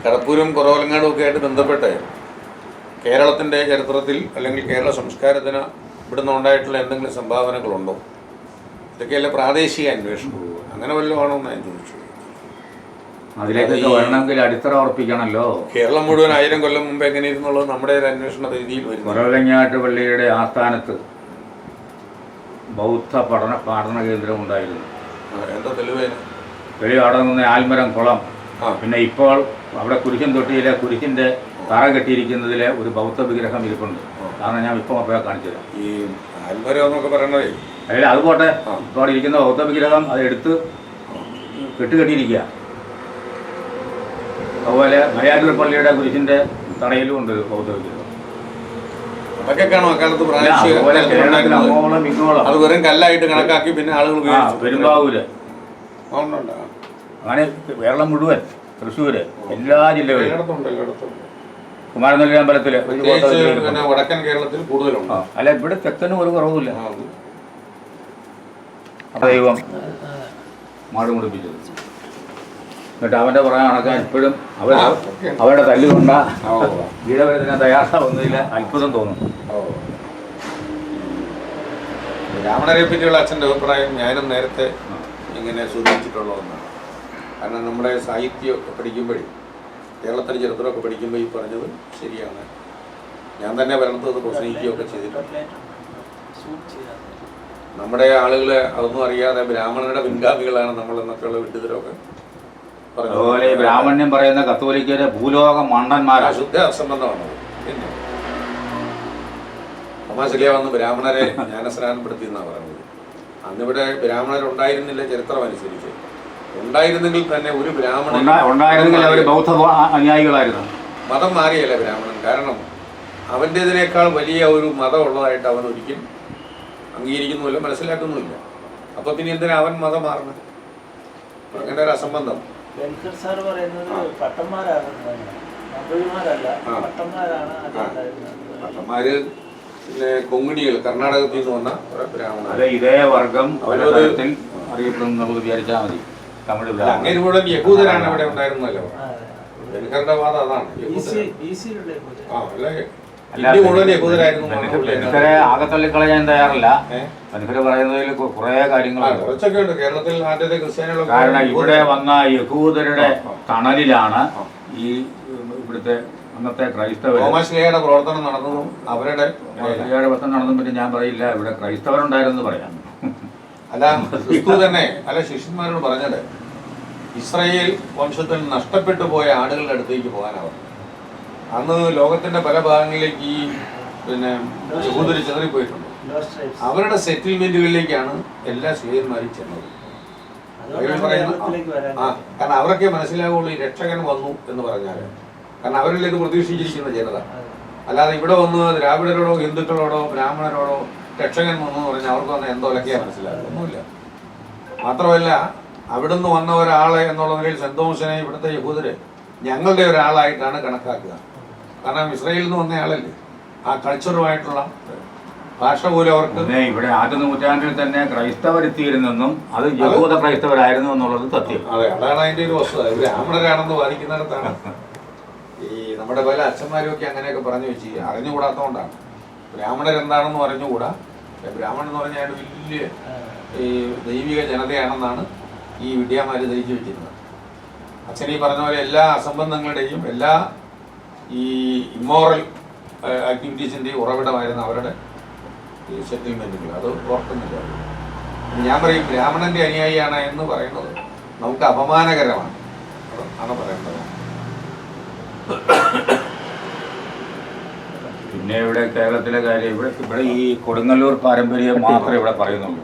കടപ്പൂരും കുറവലങ്ങാടും ഒക്കെ ആയിട്ട് ബന്ധപ്പെട്ട് കേരളത്തിൻ്റെ ചരിത്രത്തിൽ അല്ലെങ്കിൽ കേരള സംസ്കാരത്തിന് ഇവിടുന്ന് ഉണ്ടായിട്ടുള്ള എന്തെങ്കിലും സംഭാവനകളുണ്ടോ? ഇതൊക്കെയല്ലേ പ്രാദേശിക അന്വേഷണം. അങ്ങനെ വല്ലതും ആണോ എന്ന് ഞാൻ ചോദിച്ചു. അതിലേക്കൊക്കെ വരണമെങ്കിൽ അടിത്തറ ഉറപ്പിക്കണമല്ലോ. കേരളം മുഴുവൻ 1000 കൊല്ലം മുമ്പ് എങ്ങനെയിരുന്നുള്ളത് നമ്മുടെ ഒരു അന്വേഷണ രീതിയിൽ വരും. കുറവലങ്ങാട്ട് പള്ളിയുടെ ആസ്ഥാനത്ത് ബൗദ്ധ പഠന കേന്ദ്രം ഉണ്ടായിരുന്നു. എന്താ തെളിവേന? വെളിയാടങ്ങുന്ന ആൽമരം കുളം. പിന്നെ ഇപ്പോൾ അവിടെ കുരിശൻ തൊട്ടിയിലെ കുരിശിൻ്റെ തറ കെട്ടിയിരിക്കുന്നതിലെ ഒരു ബൗദ്ധ വിഗ്രഹം ഇരിപ്പുണ്ട്. കാരണം ഞാൻ ഇപ്പോൾ അപ്പോഴാണ് കാണിച്ചത്. ഈ ആൽമരം എന്നൊക്കെ പറയണതേ അതിൽ അത് പോട്ടെ, ഇപ്പോൾ അവിടെ ഇരിക്കുന്ന ബൗദ്ധ വിഗ്രഹം അത് എടുത്ത് കെട്ടിയിരിക്കുക. അതുപോലെ മലയാറ്റൂർ പള്ളിയുടെ കുരിശിൻ്റെ തറയിലും ഉണ്ട് ഒരു ബൗദ്ധ വിഗ്രഹം. അതൊക്കെ കാണോ അക്കാലത്ത് അത് വെറും കല്ലായിട്ട് കണക്കാക്കി പിന്നെ ആളുകൾ പെരുമ്പാവൂര് അങ്ങനെ കേരളം മുഴുവൻ, തൃശ്ശൂര്, എല്ലാ ജില്ലകളിലും, കുമാരനെല്ലി അമ്പലത്തില് വടക്കൻ കേരളത്തിൽ കൂടുതലുണ്ട്. അല്ല, ഇവിടെ തെക്കനും ഒരു കുറവുമില്ല. ദൈവം മാട് മുടിപ്പിച്ചത്. എന്നിട്ട് അവൻ്റെ പുറകെ നടക്കാൻ ഇപ്പോഴും അവരുടെ തല്ലുകൊണ്ട വീരവേദന തയ്യാറാവുന്നതിൽ അത്ഭുതം തോന്നുന്നു. ബ്രാഹ്മണരെ പറ്റിയുള്ള അച്ഛൻ്റെ അഭിപ്രായം ഞാനും നേരത്തെ ഇങ്ങനെ സൂചിപ്പിച്ചിട്ടുള്ളതെന്നാണ്. കാരണം നമ്മുടെ സാഹിത്യമൊക്കെ പഠിക്കുമ്പോഴേ, കേരളത്തിൻ്റെ ചരിത്രമൊക്കെ പഠിക്കുമ്പോൾ ഈ പറഞ്ഞത് ശരിയാണ്. ഞാൻ തന്നെ വരണത്തത് പ്രസംഗിക്കുകയൊക്കെ ചെയ്തിട്ടുണ്ട്. നമ്മുടെ ആളുകളെ അതൊന്നും അറിയാതെ ബ്രാഹ്മണരുടെ പിൻഗാമികളാണ് നമ്മളെന്നൊക്കെയുള്ള വിഡ്ഢിതരൊക്കെ പറഞ്ഞു. അതുപോലെ ബ്രാഹ്മണ്യം പറയുന്ന കത്തോലിക്കരെ ഭൂലോക മണ്ടന്മാരാണ്. ശുദ്ധ അസംബന്ധമാണത്. പിന്നെ തോമാശ്ലീഹ വന്ന് ബ്രാഹ്മണരെ ജ്ഞാനസ്നാനപ്പെടുത്തി എന്നാണ് പറയുന്നത്. അന്നിവിടെ ബ്രാഹ്മണരുണ്ടായിരുന്നില്ല ചരിത്രം അനുസരിച്ച്. ഉണ്ടായിരുന്നെങ്കിൽ തന്നെ ഒരു ബ്രാഹ്മണൻ അനുയായികളായിരുന്നു. മതം മാറിയല്ല ബ്രാഹ്മണൻ. കാരണം അവൻ്റേതിനേക്കാൾ വലിയ ഒരു മതം ഉള്ളതായിട്ട് അവൻ ഒരിക്കലും അംഗീകരിക്കുന്നുമില്ല, മനസ്സിലാക്കുന്നുമില്ല. അപ്പോൾ പിന്നെ എന്തിനാ അവൻ മതം മാറണം? അങ്ങനെ ഒരു അസംബന്ധം. പട്ടന്മാര് പിന്നെ കൊങ്ങിണികൾ കർണാടകത്തിൽ നിന്ന് വന്ന ബ്രാഹ്മണർ. ഇതേ വർഗം അറിയപ്പെടുന്നത് വിചാരിച്ചാൽ മതി. അങ്ങനെ മുഴുവൻ യഹൂദരാണ് ഇവിടെ ഉണ്ടായിരുന്നല്ലോ. ബെൻഹറുടെ വാദം അതാണ്. ആകത്തള്ളിക്കളയാൻ തയ്യാറില്ല. ബെൻഹറ് പറയുന്നതിൽ കുറെ കാര്യങ്ങളുണ്ട്. കുറച്ചൊക്കെ ഉണ്ട്. കേരളത്തിൽ ആദ്യത്തെ ക്രിസ്ത്യാനികൾ കാരണം ഇവിടെ വന്ന യഹൂദരുടെ തണലിലാണ് ഈ ഇവിടുത്തെ അന്നത്തെ ക്രൈസ്തവർ. തോമാശ്ലീഹയുടെ പ്രവർത്തനം നടന്നതും അവരുടെ പ്രവർത്തനം നടന്നതും പറ്റി ഞാൻ പറയില്ല. ഇവിടെ ക്രൈസ്തവരുണ്ടായിരുന്നു പറയാം. അല്ല, ക്രിസ്തു തന്നെ പല ശിഷ്യന്മാരോട് പറഞ്ഞത് ഇസ്രായേൽ വംശത്തിൽ നഷ്ടപ്പെട്ടു പോയ ആടുകളുടെ അടുത്തേക്ക് പോകാനാവും. അന്ന് ലോകത്തിന്റെ പല ഭാഗങ്ങളിലേക്ക് ഈ പിന്നെ യഹൂദർ ചിതറിപ്പോയിട്ടുണ്ട്. അവരുടെ സെറ്റിൽമെന്റുകളിലേക്കാണ് എല്ലാ സ്ത്രീയന്മാരും ചെന്നത്. കാരണം അവരൊക്കെ മനസ്സിലാവുള്ളൂ ഈ രക്ഷകൻ വന്നു എന്ന് പറഞ്ഞാൽ. കാരണം അവരല്ലേ ഇത് പ്രതീക്ഷിച്ചിരിക്കുന്ന ജനത. അല്ലാതെ ഇവിടെ വന്ന് ദ്രാവിഡരോടോ ഹിന്ദുക്കളോടോ ബ്രാഹ്മണരോടോ രക്ഷകൻ വന്നു എന്ന് പറഞ്ഞാൽ അവർക്ക് വന്ന എന്തോലൊക്കെയാണ് മനസ്സിലാക്കുക, ഒന്നുമില്ല. മാത്രമല്ല അവിടുന്ന് വന്ന ഒരാളെ എന്നുള്ള നിലയിൽ സെന്റ് തോമസിനെ ഇവിടുത്തെ യഹൂദര് ഞങ്ങളുടെ ഒരാളായിട്ടാണ് കണക്കാക്കുക. കാരണം ഇസ്രായേലിൽ നിന്ന് വന്ന ആളല്ലേ, ആ കൾച്ചറുമായിട്ടുള്ള ഭാഷ പോലും അവർക്ക്. ഇവിടെ ആദ്യ നൂറ്റാണ്ടിൽ തന്നെ ക്രൈസ്തവരെത്തിയിരുന്നെന്നും അത് യഹൂദ ക്രൈസ്തവരായിരുന്നു എന്നുള്ളത് സത്യം. അതെ, അതാണ് അതിന്റെ ഒരു വസ്തുത. ബ്രാഹ്മണരാണെന്ന് വാദിക്കുന്നിടത്താണ് ഈ നമ്മുടെ പല അച്ഛന്മാരും ഒക്കെ അങ്ങനെയൊക്കെ പറഞ്ഞു വെച്ച് അറിഞ്ഞുകൂടാത്തതുകൊണ്ടാണ്. ബ്രാഹ്മണരെന്താണെന്ന് അറിഞ്ഞുകൂടാ. ബ്രാഹ്മണൻ എന്ന് പറഞ്ഞാൽ വലിയ ഈ ദൈവിക ജനതയാണെന്നാണ് ഈ വിദ്യാമാര് ധരിച്ചു വെച്ചിരുന്നത്. അച്ഛൻ ഈ പറഞ്ഞ പോലെ എല്ലാ അസംബന്ധങ്ങളുടെയും എല്ലാ ഈ ഇമ്മോറൽ ആക്ടിവിറ്റീസിൻ്റെയും ഉറവിടമായിരുന്നു അവരുടെ ഈ സെറ്റിൽമെൻറ്റുകൾ. അത് ഓർക്കുന്നില്ല. ഞാൻ പറയും ബ്രാഹ്മണന്റെ അനുയായിയാണ് എന്ന് പറയുന്നത് നമുക്ക് അപമാനകരമാണ്. ആണ് പറയേണ്ടത്. പിന്നെ ഇവിടെ കേരളത്തിലെ കാര്യം ഇവിടെ ഈ കൊടുങ്ങല്ലൂർ പാരമ്പര്യം മാത്രമേ ഇവിടെ പറയുന്നുള്ളൂ.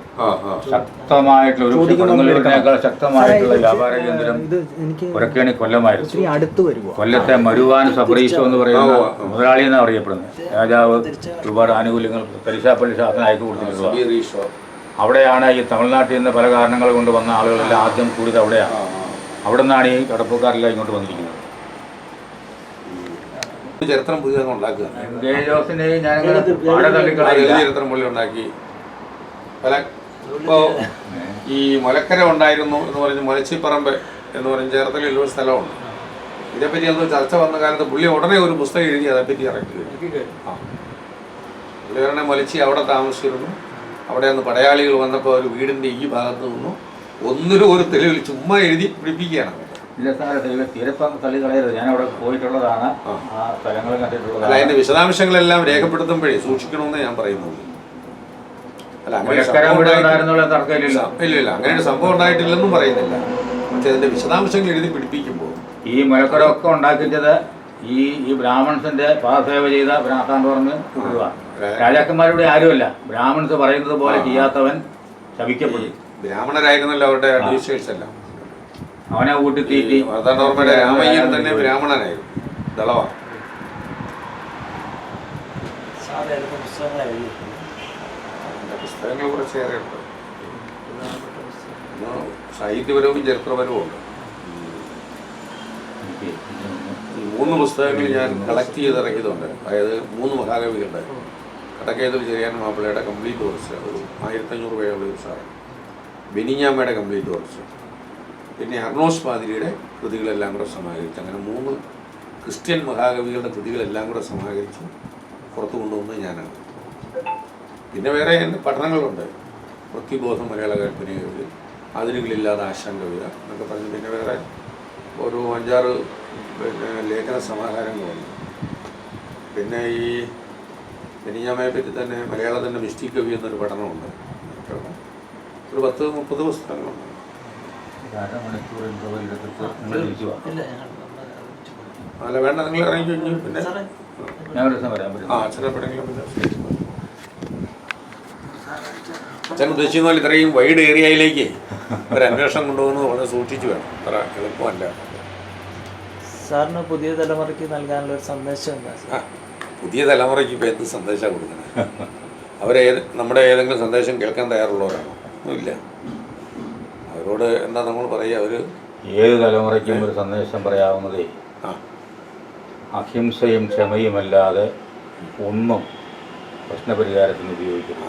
ശക്തമായിട്ടുള്ള ഒരു കൊടുങ്ങല്ലൂരിനേക്കാൾ ശക്തമായിട്ടുള്ള വ്യാപാര കേന്ദ്രം പുരക്കേണി കൊല്ലമായിരുന്നു. കൊല്ലത്തെ മരുവാൻ സബ്രീശോ എന്ന് പറയുന്ന മുതലാളി എന്നാണ് അറിയപ്പെടുന്നത്. രാജാവ് ഒരുപാട് ആനുകൂല്യങ്ങൾ തരിശാപ്പള്ളി ശാസനം അയച്ചു കൊടുത്തിട്ടുള്ളത് അവിടെയാണ്. ഈ തമിഴ്നാട്ടിൽ നിന്ന് പല കാരണങ്ങൾ കൊണ്ട് വന്ന ആളുകളെല്ലാം ആദ്യം കൂടിയത് അവിടെയാണ്. അവിടെ നിന്നാണ് ഈ കടപ്പുകാരെല്ലാം ഇങ്ങോട്ട് വന്നിരിക്കുന്നത്. ചരിത്രം പുതിയതൊന്നും ഉണ്ടാക്കുക ചരിത്രം പുള്ളി ഉണ്ടാക്കി. പല ഇപ്പോൾ ഈ മുലക്കര ഉണ്ടായിരുന്നു എന്ന് പറഞ്ഞ് മുലച്ചിപ്പറമ്പ് എന്ന് പറഞ്ഞ് ചേർത്തലയിൽ ഒരു സ്ഥലമുണ്ട്. ഇതേപ്പറ്റി എന്തോ ചർച്ച വന്ന കാലത്ത് പുള്ളി ഉടനെ ഒരു പുസ്തകം എഴുതി അതേപ്പറ്റി ഇറക്കി. പുള്ളി ഉടനെ മുലച്ചി അവിടെ താമസിച്ചിരുന്നു. അവിടെ നിന്ന് പടയാളികൾ വന്നപ്പോൾ ഒരു വീടിൻ്റെ ഈ ഭാഗത്ത് നിന്നു ഒന്നിനും ഒരു തെളിവിൽ ചുമ്മാ എഴുതി പിടിപ്പിക്കുകയാണ്. ഇല്ല സാറേ, തീരപ്പം തള്ളി കളയരുത്. ഞാൻ അവിടെ പോയിട്ടുള്ളതാണ്, ആ സ്ഥലങ്ങൾ കണ്ടിട്ടുള്ളതാണ്. അല്ല, അതിന്റെ വിശദാംശങ്ങളെല്ലാം രേഖപ്പെടുത്തുമ്പോഴേ സൂക്ഷിക്കണമെന്ന് ഞാൻ പറയുന്നത്. അല്ല, അങ്ങനെ ഇല്ല അങ്ങനെ ഒരു സംഭവം ഉണ്ടായിട്ടില്ലെന്നും പറയുന്നില്ല. പക്ഷെ അതിന്റെ വിശദാംശങ്ങൾ എഴുതി പിടിപ്പിക്കുമ്പോൾ ഈ മുലക്കരമൊക്കെ ഉണ്ടാക്കിച്ചത് ഈ ബ്രാഹ്മൺസിന്റെ പാദസേവ ചെയ്ത ഭ്രാന്താന്ന് രാജാക്കന്മാരുടെ ആരുമല്ല. ബ്രാഹ്മൺസ് പറയുന്നത് പോലെ ചെയ്യാത്തവൻ ശപിക്കപ്പെടും. ബ്രാഹ്മണരായിരുന്നല്ലോ അവരുടെ അഡ്മിനിസ്ട്രേറ്റേഴ്സ് എല്ലാം. അവനെ കൂട്ടി തീറ്റി. വർദ്ധനോർമ്മയുടെ രാമയ്യൻ തന്നെ ബ്രാഹ്മണനായിരുന്നു, ദളവ. പുസ്തകങ്ങൾ കുറച്ചേറെ ഉണ്ട്. സാഹിത്യപരവും ചരിത്രപരവും ഉണ്ട്. 3 പുസ്തകങ്ങൾ ഞാൻ കളക്ട് ചെയ്ത് ഇറക്കിയതുണ്ട്. അതായത് 3 മഹാകവികളുടെ കടക്കേതിൽ ചെറിയാൻ മാപ്പിളയുടെ കംപ്ലീറ്റ് വർക്ക്സ്, ഒരു 1500 പേരുള്ള ഒരു സാധനം. ബെനിഞ്ഞാമ്മയുടെ കംപ്ലീറ്റ് വർക്ക്സ്, പിന്നെ അർണോസ് പാതിരിയുടെ കൃതികളെല്ലാം കൂടെ സമാഹരിച്ച്, അങ്ങനെ 3 ക്രിസ്ത്യൻ മഹാകവികളുടെ കൃതികളെല്ലാം കൂടെ സമാഹരിച്ച് പുറത്തു കൊണ്ടുവന്നത് ഞാനാണ്. പിന്നെ വേറെ എൻ്റെ പഠനങ്ങളുണ്ട്. വൃത്തിബോധം മലയാള കൽപ്പനകവിത, അതിരുകളില്ലാതെ ആശാൻ കവിത എന്നൊക്കെ പറഞ്ഞ് പിന്നെ വേറെ ഒരു 5-6 ലേഖന സമാഹാരങ്ങളുണ്ട്. പിന്നെ ഈ ബെനിഞ്ഞാമ്മയെ പറ്റി തന്നെ മലയാളത്തിൻ്റെ മിസ്റ്റിക് കവി എന്നൊരു പഠനമുണ്ട്. ഒരു 10-30 പുസ്തകങ്ങളുണ്ട്. അല്ല വേണ്ട, നിങ്ങൾ ഇറങ്ങി കഴിഞ്ഞു. പിന്നെ അച്ഛൻ ഉദ്ദേശിക്കുന്ന പോലെ ഇത്രയും വൈഡ് ഏരിയയിലേക്ക് ഒരു അന്വേഷണം കൊണ്ടുപോകുന്നത് വളരെ സൂക്ഷിച്ചു വേണം. അത്ര എളുപ്പമല്ല. സാറിന് പുതിയ തലമുറയ്ക്ക് നൽകാനുള്ള ഒരു സന്ദേശം എന്താ? പുതിയ തലമുറയ്ക്ക് ഇപ്പോൾ എന്ത് സന്ദേശം കൊടുക്കുന്നത്? നമ്മുടെ ഏതെങ്കിലും സന്ദേശം കേൾക്കാൻ തയ്യാറുള്ളവരാണോ? ഒന്നുമില്ല. അവരോട് എന്താ നമ്മൾ പറയുക? അവർ ഏത് തലമുറയ്ക്കും ഒരു സന്ദേശം പറയാവുന്നതേ അഹിംസയും ക്ഷമയുമല്ലാതെ ഒന്നും പ്രശ്നപരിഹാരത്തിന് ഉപയോഗിക്കുന്നു.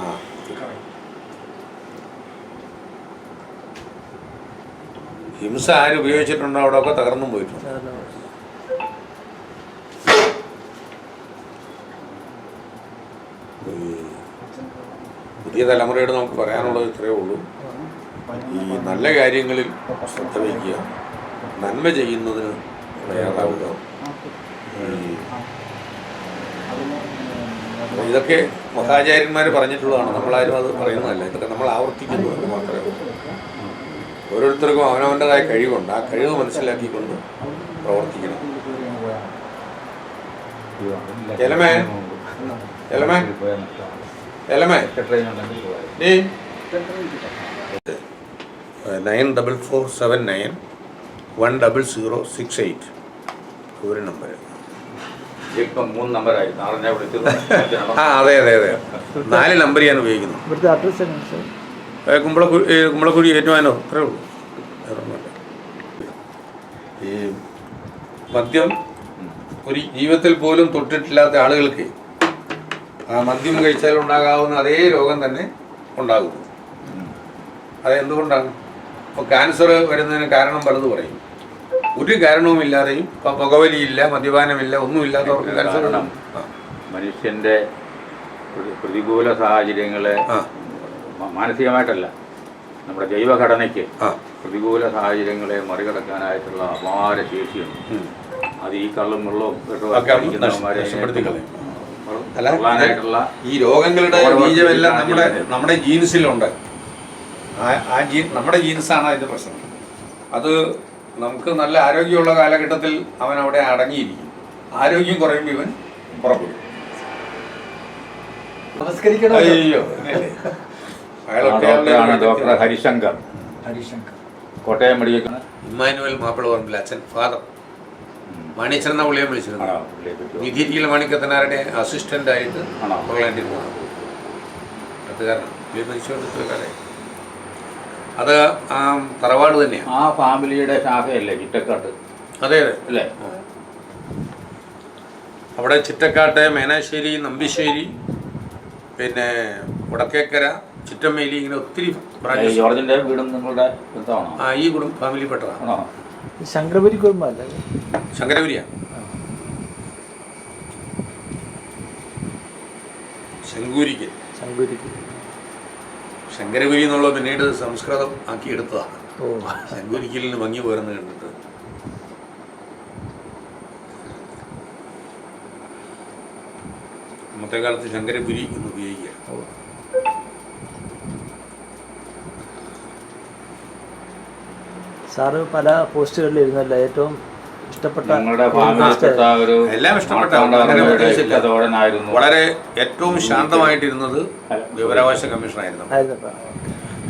ഹിംസ ആര് ഉപയോഗിച്ചിട്ടുണ്ടോ അവിടെയൊക്കെ തകർന്നും പോയിട്ടുണ്ട്. പുതിയ തലമുറയോട് നമുക്ക് പറയാനുള്ളത് ഇത്രയേ ഉള്ളൂ. ഈ നല്ല കാര്യങ്ങളിൽ ശ്രദ്ധ വയ്ക്കുക, നന്മ ചെയ്യുന്നതിന് തയ്യാറാവുക. ഇതൊക്കെ മഹാചാര്യന്മാർ പറഞ്ഞിട്ടുള്ളതാണ്, നമ്മളാരും അത് പറയുന്നതല്ല. ഇതൊക്കെ നമ്മൾ ആവർത്തിക്കുന്നു എന്ന് മാത്രമേ ഉള്ളൂ. ഓരോരുത്തർക്കും അവനവൻ്റെതായ കഴിവുണ്ട്. ആ കഴിവ് മനസ്സിലാക്കിക്കൊണ്ട് പ്രവർത്തിക്കണം. എലമേ എലമേ സെക്രട്ടറി ഉണ്ടെങ്കിൽ പോകാം. 9479910068 ഒരു നമ്പർ. ഇപ്പം 3 നമ്പറായി. നാളെ ഞാൻ വിളിച്ചത് ആ അതെ 4 നമ്പർ ഞാൻ ഉപയോഗിക്കുന്നു. ഇവിടുത്തെ അഡ്രസ്സ് എങ്ങനെ സാർ? കുമ്പളക്കുരി ഏറ്റുമാനോ അത്രേ ഉള്ളൂ. ഈ മദ്യം ഒരു ജീവിതത്തിൽ പോലും തൊട്ടിട്ടില്ലാത്ത ആളുകൾക്ക് ആ മദ്യം കഴിച്ചാൽ ഉണ്ടാകാവുന്ന അതേ രോഗം തന്നെ ഉണ്ടാകും. അതെന്തുകൊണ്ടാണ്? ഇപ്പോൾ ക്യാൻസർ വരുന്നതിന് കാരണം പലത് പറയും. ഒരു കാരണവുമില്ലാതെയും ഇപ്പം പുകവലിയില്ല, മദ്യപാനമില്ല, ഒന്നുമില്ലാത്തവർക്ക് ക്യാൻസർ കാരണം മനുഷ്യൻ്റെ പ്രതികൂല സാഹചര്യങ്ങളെ മാനസികമായിട്ടല്ല, നമ്മുടെ ജൈവഘടനയ്ക്ക് പ്രതികൂല സാഹചര്യങ്ങളെ മറികടക്കാനായിട്ടുള്ള അപാര ശേഷിയുണ്ട്. അത് ഈ കള്ളും വെള്ളവും ഈ രോഗങ്ങളുടെ ബീജമെല്ലാം നമ്മുടെ ജീൻസിലുണ്ട്. നമ്മുടെ ജീൻസാണ് അതിൻ്റെ പ്രശ്നം. അത് നമുക്ക് നല്ല ആരോഗ്യമുള്ള കാലഘട്ടത്തിൽ അവൻ അവിടെ അടങ്ങിയിരിക്കും. ആരോഗ്യം കുറയുമ്പോൾ ഇവൻ പുറപ്പെടും. അയ്യോ doctor Harishankar Kottayam medical Emmanuel Mappila Parambil അച്ഛൻ ഫാദർ മണിച്ചെന്ന പുള്ളിയെ വിളിച്ചിരുന്നു. നിധിരിയിൽ മണിക്കത്തനാരുടെ അസിസ്റ്റന്റ് ആയിട്ട് കൊള്ളേണ്ടിരുന്നതാണ്. അത് കാരണം മരിച്ചുകൊണ്ടിരിക്കാതെ അത് ആ തറവാട് തന്നെയാണ്. ആ ഫാമിലിയുടെ ശാഖയല്ലേ ചിറ്റക്കാട്ട്? അതെ അല്ലേ? അവിടെ ചിറ്റക്കാട്ട്, മേനാശ്ശേരി, നമ്പിശ്ശേരി, പിന്നെ വടക്കേക്കര, ചിറ്റമ്മേലി, ഇങ്ങനെ ഒത്തിരി ബ്രാഞ്ചസ്. ജോർജിന്റെ വീടും നിങ്ങളുടെ ബന്ധമാണോ? ആ ഈ ഫാമിലിപ്പെട്ടതാണ്. ശങ്കരപുരി കുടുംബമല്ലേ? ശങ്കരപുരിയാണ്. ശങ്കൂരിക്ക് ശങ്കരപുരി എന്നുള്ളത് പിന്നീട് സംസ്കൃതം ആക്കി എടുത്തതാണ്. ശങ്കുരിക്കിൽ നിന്ന് ഭംഗി പോരെന്ന് കണ്ടിട്ട് അന്നത്തെ കാലത്ത് ശങ്കരപുരി എന്ന് ഉപയോഗിക്കുക. സാറ് പല പോസ്റ്റുകളിൽ ഇരുന്നല്ല, ഏറ്റവും ഇഷ്ടപ്പെട്ട എല്ലാം ഇഷ്ടപ്പെട്ട വളരെ ഏറ്റവും ശാന്തമായിട്ടിരുന്നത് വിവരാവകാശ കമ്മീഷനായിരുന്നു.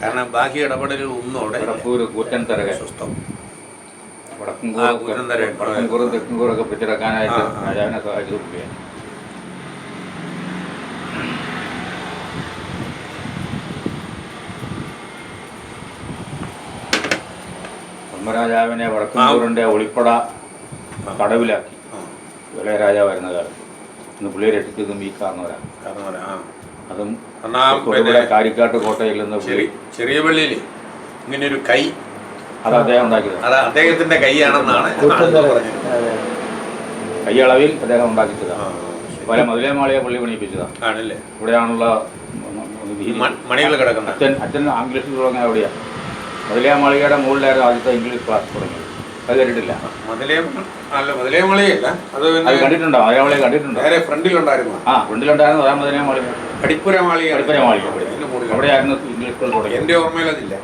കാരണം ബാക്കി ഇടപെടലുകൾ ഒന്നും അവിടെ സ്വസ്ഥം. തെക്കുംകൂറൊക്കെ പിടിച്ചെടുക്കാനായിട്ട് രാജാവിനെ സഹായിച്ചു. ധർമ്മരാജാവിനെ വടക്കൻകൂറിന്റെ ഒളിപ്പട കടവിലാക്കി ഇളയരാജാവായിരുന്ന കാലത്ത്. ഇന്ന് പുള്ളിയെ രക്ഷിച്ചതും ഈ കാരണവരാണ്. അതും കാരിക്കാട്ട് കോട്ടയിൽ നിന്ന് ചെറിയ പള്ളിയിൽ ഇങ്ങനെ ഒരു കൈ അത് അദ്ദേഹം ഉണ്ടാക്കിയത്. അത് അദ്ദേഹത്തിന്റെ കൈയാണെന്നാണ് കൈയളവിൽ അദ്ദേഹം ഉണ്ടാക്കിച്ചതാണ്. പല മധുരമാളിയെ പള്ളി പണിയിപ്പിച്ചതാണ്. ആണല്ലേ? ഇവിടെയാണുള്ള മണികൾ കിടക്കുന്നത്. അച്ഛൻ ഇംഗ്ലീഷിൽ തുടങ്ങിയ അവിടെയാണ്. മധുരമാളികയുടെ മുകളിലായിരുന്നു ആദ്യത്തെ ഇംഗ്ലീഷ് ക്ലാസ് തുടങ്ങിയത്. അത് കേട്ടിട്ടില്ല? മധുരമാളികയല്ല, അത് കണ്ടിട്ടുണ്ടോ? മധുരമാളിക കണ്ടിട്ടുണ്ടോ? ഫ്രണ്ടിലുണ്ടായിരുന്നു. ഫ്രണ്ടിലുണ്ടായിരുന്നു. അതാ മധുരമാളിക. അടിപ്പുരമാളിക. അവിടെയായിരുന്നു ഇംഗ്ലീഷ് സ്കൂൾ തുടങ്ങി. എന്റെ ഓർമ്മയിൽ അതില്ല.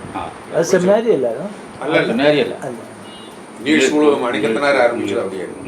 സെമിനാരി അല്ല, സെമിനാരി അല്ല, ഇംഗ്ലീഷ് സ്കൂൾ മണിക്കത്തനാർ ആരംഭിച്ചത് അവിടെയായിരുന്നു.